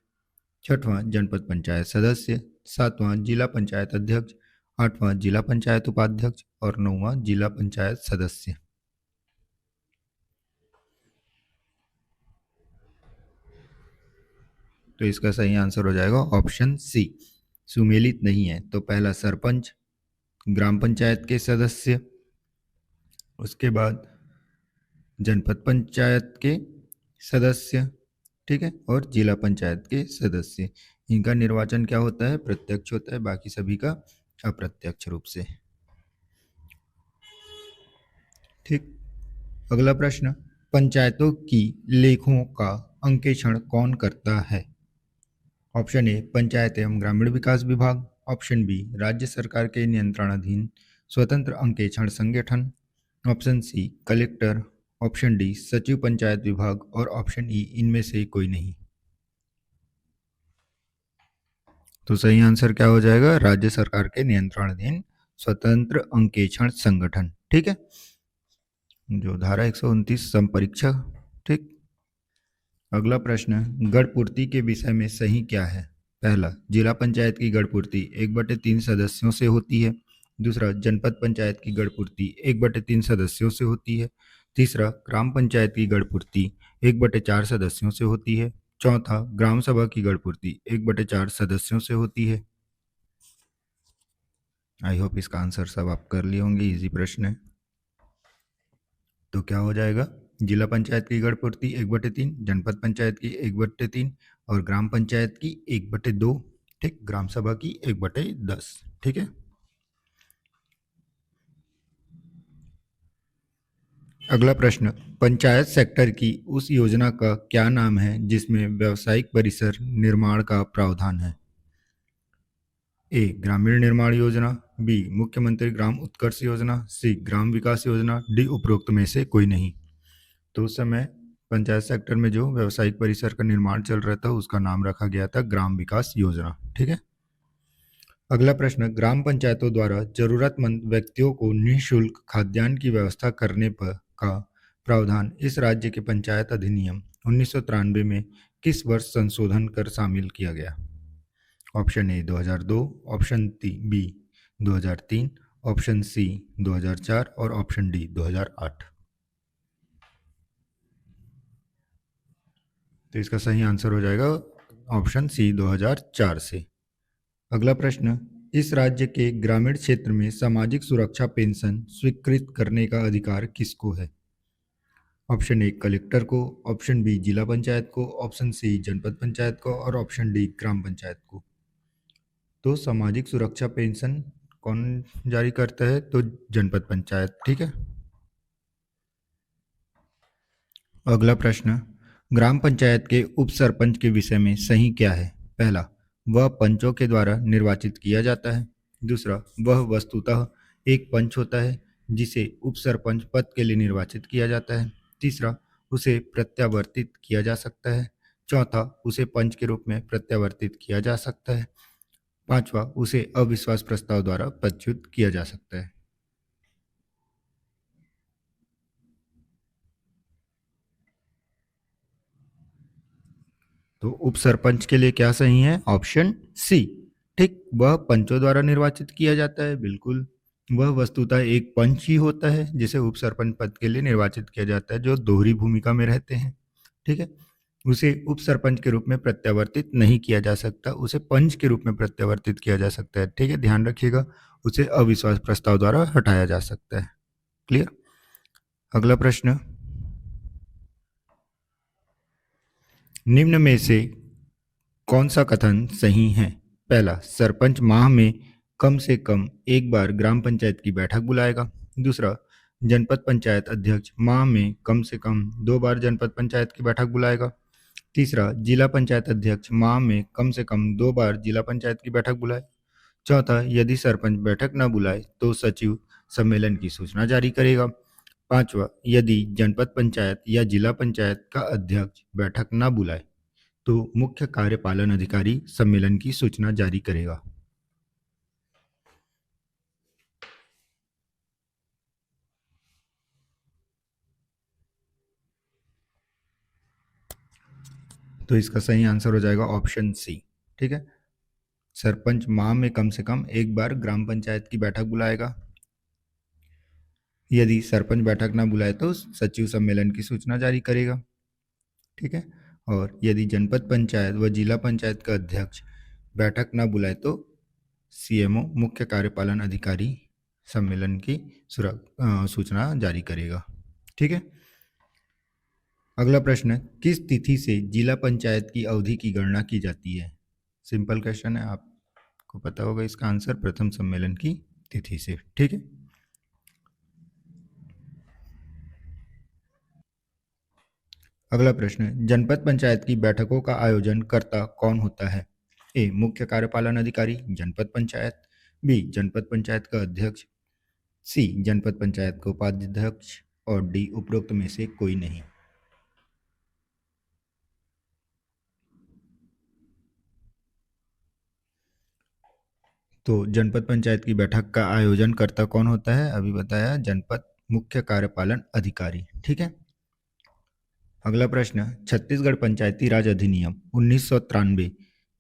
Speaker 1: छठवां जनपद पंचायत सदस्य, सातवां जिला पंचायत अध्यक्ष, आठवां जिला पंचायत उपाध्यक्ष और नौवां जिला पंचायत सदस्य। तो इसका सही आंसर हो जाएगा ऑप्शन सी, सुमेलित नहीं है। तो पहला सरपंच, ग्राम पंचायत के सदस्य, उसके बाद जनपद पंचायत के सदस्य, ठीक है, और जिला पंचायत के सदस्य। इनका निर्वाचन क्या होता है, प्रत्यक्ष होता है, बाकी सभी का अप्रत्यक्ष रूप से। ठीक। अगला प्रश्न, पंचायतों की लेखों का अंकेक्षण कौन करता है? ऑप्शन ए पंचायत एवं ग्रामीण विकास विभाग, ऑप्शन बी राज्य सरकार के नियंत्रणाधीन स्वतंत्र अंकेक्षण संगठन, option C collector, option D सचिव पंचायत विभाग और ऑप्शन ई इनमें से कोई नहीं। तो सही आंसर क्या हो जाएगा, राज्य सरकार के नियंत्रणाधीन स्वतंत्र अंकेक्षण संगठन। ठीक है, जो धारा 129 संपरीक्षा। ठीक। अगला प्रश्न, गढ़पूर्ति के विषय में सही क्या है? पहला, जिला पंचायत की गढ़पूर्ति 1/3 सदस्यों से होती है। दूसरा, जनपद पंचायत की गढ़पूर्ति 1/3 सदस्यों से होती है। तीसरा, ग्राम पंचायत की गढ़पूर्ति 1/4 सदस्यों से होती है। चौथा, ग्राम सभा की गढ़पूर्ति 1/4 सदस्यों से होती है। आई होप इसका आंसर सब आप कर लिए होंगे, इजी प्रश्न है। तो क्या हो जाएगा, जिला पंचायत की गढ़पूर्ति 1/3, जनपद पंचायत की 1/3 और ग्राम पंचायत की 1/2। ठीक, ग्राम सभा की 1/10। ठीक है। अगला प्रश्न, पंचायत सेक्टर की उस योजना का क्या नाम है जिसमें व्यावसायिक परिसर निर्माण का प्रावधान है? ए ग्रामीण निर्माण योजना, बी मुख्यमंत्री ग्राम उत्कर्ष योजना, सी ग्राम विकास योजना, डी उपरोक्त में से कोई नहीं। तो उस समय पंचायत सेक्टर में जो व्यावसायिक परिसर का निर्माण चल रहा था उसका नाम रखा गया था ग्राम विकास योजना। ठीक है। अगला प्रश्न, ग्राम पंचायतों द्वारा जरूरतमंद व्यक्तियों को निःशुल्क खाद्यान्न की व्यवस्था करने पर का प्रावधान इस राज्य के पंचायत अधिनियम 1993 में किस वर्ष संशोधन कर शामिल किया गया? Option A 2002, option B 2003, option C 2004 और ऑप्शन डी 2008। तो इसका सही आंसर हो जाएगा ऑप्शन सी 2004 से। अगला प्रश्न, इस राज्य के ग्रामीण क्षेत्र में सामाजिक सुरक्षा पेंशन स्वीकृत करने का अधिकार किसको है? ऑप्शन ए कलेक्टर को, ऑप्शन बी जिला पंचायत को, ऑप्शन सी जनपद पंचायत को और ऑप्शन डी ग्राम पंचायत को। तो सामाजिक सुरक्षा पेंशन कौन जारी करता है? तो जनपद पंचायत। ठीक है। अगला प्रश्न, ग्राम पंचायत के उप सरपंच के विषय में सही क्या है? पहला, वह पंचों के द्वारा निर्वाचित किया जाता है। दूसरा, वह वस्तुतः एक पंच होता है जिसे उप सरपंच पद के लिए निर्वाचित किया जाता है। तीसरा, उसे प्रत्यावर्तित किया जा सकता है। चौथा, उसे पंच के रूप में प्रत्यावर्तित किया जा सकता है। पांचवा, उसे अविश्वास प्रस्ताव द्वारा पदच्युत किया जा सकता है। तो उप सरपंच के लिए क्या सही है? Option C. ठीक, वह पंचों द्वारा निर्वाचित किया जाता है, बिल्कुल। वह वस्तुतः एक पंच ही होता है जिसे उप सरपंच पद के लिए निर्वाचित किया जाता है, जो दोहरी भूमिका में रहते हैं। ठीक है। उसे उप सरपंच के रूप में प्रत्यावर्तित नहीं किया जा सकता, उसे पंच के रूप में प्रत्यावर्तित किया जा सकता है। ठीक है, ध्यान रखिएगा। उसे अविश्वास प्रस्ताव द्वारा हटाया जा सकता है। क्लियर। अगला प्रश्न, निम्न में से कौन सा कथन सही है? पहला, सरपंच माह में कम से कम एक बार ग्राम पंचायत की बैठक बुलाएगा। दूसरा, जनपद पंचायत अध्यक्ष माह में कम से कम 2 बार जनपद पंचायत की बैठक बुलाएगा। तीसरा, जिला पंचायत अध्यक्ष माह में कम से कम 2 बार जिला पंचायत की बैठक बुलाए। चौथा, यदि सरपंच बैठक न बुलाए तो सचिव सम्मेलन की सूचना जारी करेगा। पांचवा, यदि जनपद पंचायत या जिला पंचायत का अध्यक्ष बैठक न बुलाए तो मुख्य कार्यपालन अधिकारी सम्मेलन की सूचना जारी करेगा। तो इसका सही आंसर हो जाएगा ऑप्शन सी। ठीक है, सरपंच माह में कम से कम एक बार ग्राम पंचायत की बैठक बुलाएगा। यदि सरपंच बैठक ना बुलाए तो सचिव सम्मेलन की सूचना जारी करेगा। ठीक है, और यदि जनपद पंचायत व जिला पंचायत का अध्यक्ष बैठक ना बुलाए तो सीएमओ मुख्य कार्यपालन अधिकारी सम्मेलन की सूचना जारी करेगा। ठीक है। अगला प्रश्न, किस तिथि से जिला पंचायत की अवधि की गणना की जाती है? सिंपल क्वेश्चन है, आपको पता होगा इसका आंसर, प्रथम सम्मेलन की तिथि से। ठीक है। अगला प्रश्न, जनपद पंचायत की बैठकों का आयोजन करता कौन होता है? ए मुख्य कार्यपालन अधिकारी जनपद पंचायत, बी जनपद पंचायत का अध्यक्ष, सी जनपद पंचायत का उपाध्यक्ष और डी उपरोक्त में से कोई नहीं। तो जनपद पंचायत की बैठक का आयोजन करता कौन होता है? अभी बताया, जनपद मुख्य कार्यपालन अधिकारी। ठीक है। अगला प्रश्न, छत्तीसगढ़ पंचायती राज अधिनियम 1993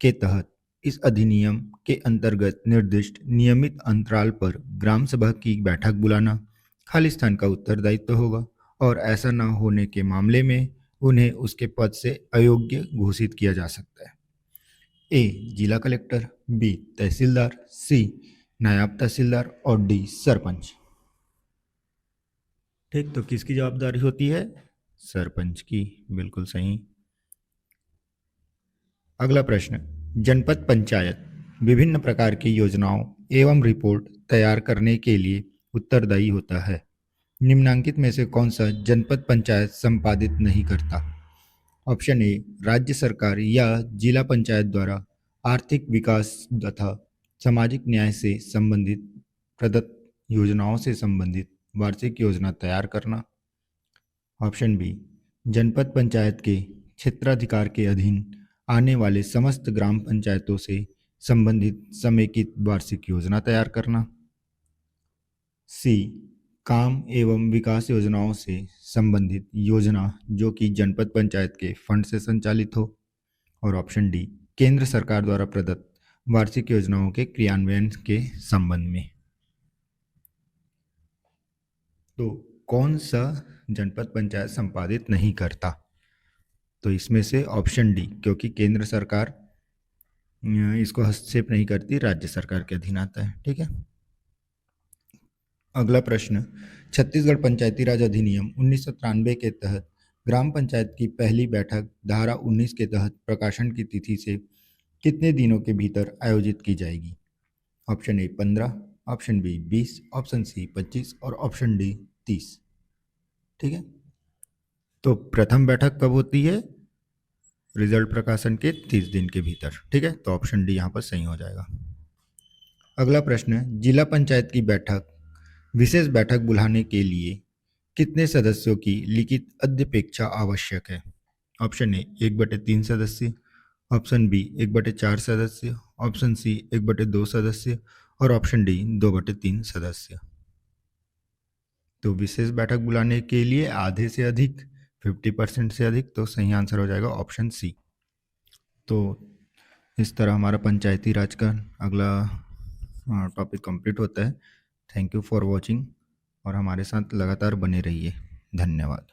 Speaker 1: के तहत इस अधिनियम के अंतर्गत निर्दिष्ट नियमित अंतराल पर ग्राम सभा की बैठक बुलाना खालिस्तान का उत्तरदायित्व होगा और ऐसा न होने के मामले में उन्हें उसके पद से अयोग्य घोषित किया जा सकता है। ए जिला कलेक्टर, बी तहसीलदार, सी नायब तहसीलदार और डी सरपंच। ठीक, तो किसकी जवाबदारी होती है? सरपंच की, बिल्कुल सही। अगला प्रश्न, जनपद पंचायत विभिन्न प्रकार की योजनाओं एवं रिपोर्ट तैयार करने के लिए उत्तरदायी होता है। निम्नांकित में से कौन सा जनपद पंचायत संपादित नहीं करता? ऑप्शन ए, राज्य सरकार या जिला पंचायत द्वारा आर्थिक विकास तथा सामाजिक न्याय से संबंधित प्रदत्त योजनाओं से संबंधित वार्षिक योजना तैयार करना। ऑप्शन बी, जनपद पंचायत के क्षेत्राधिकार के अधीन आने वाले समस्त ग्राम पंचायतों से संबंधित समेकित वार्षिक योजना तैयार करना। सी, काम एवं विकास योजनाओं से संबंधित योजना जो कि जनपद पंचायत के फंड से संचालित हो। और ऑप्शन डी, केंद्र सरकार द्वारा प्रदत्त वार्षिक योजनाओं के क्रियान्वयन के संबंध में। तो कौन सा जनपद पंचायत संपादित नहीं करता? तो इसमें से ऑप्शन डी, क्योंकि केंद्र सरकार इसको हस्तक्षेप नहीं करती, राज्य सरकार के अधीन आता है। ठीक है। अगला प्रश्न, छत्तीसगढ़ पंचायती राज अधिनियम 1993 के तहत ग्राम पंचायत की पहली बैठक धारा 19 के तहत प्रकाशन की तिथि से कितने दिनों के भीतर आयोजित की जाएगी? Option A 15, option B 20, option C 25 और ऑप्शन डी 30। ठीक है। तो प्रथम बैठक कब होती है? रिजल्ट प्रकाशन के 30 दिन के भीतर। ठीक है। तो ऑप्शन डी यहाँ पर सही हो जाएगा। अगला प्रश्न, जिला पंचायत की बैठक विशेष बैठक बुलाने के लिए कितने सदस्यों की लिखित अध्यपेक्षा आवश्यक है? ऑप्शन ए 1/3 सदस्य, ऑप्शन बी 1/4 सदस्य, ऑप्शन सी 1/2 सदस्य और ऑप्शन डी 2/3 सदस्य। तो विशेष बैठक बुलाने के लिए आधे से अधिक, 50% से अधिक, तो सही आंसर हो जाएगा ऑप्शन सी। तो इस तरह हमारा पंचायती राज का अगला टॉपिक कंप्लीट होता है। थैंक यू फॉर वॉचिंग और हमारे साथ लगातार बने रहिए। धन्यवाद।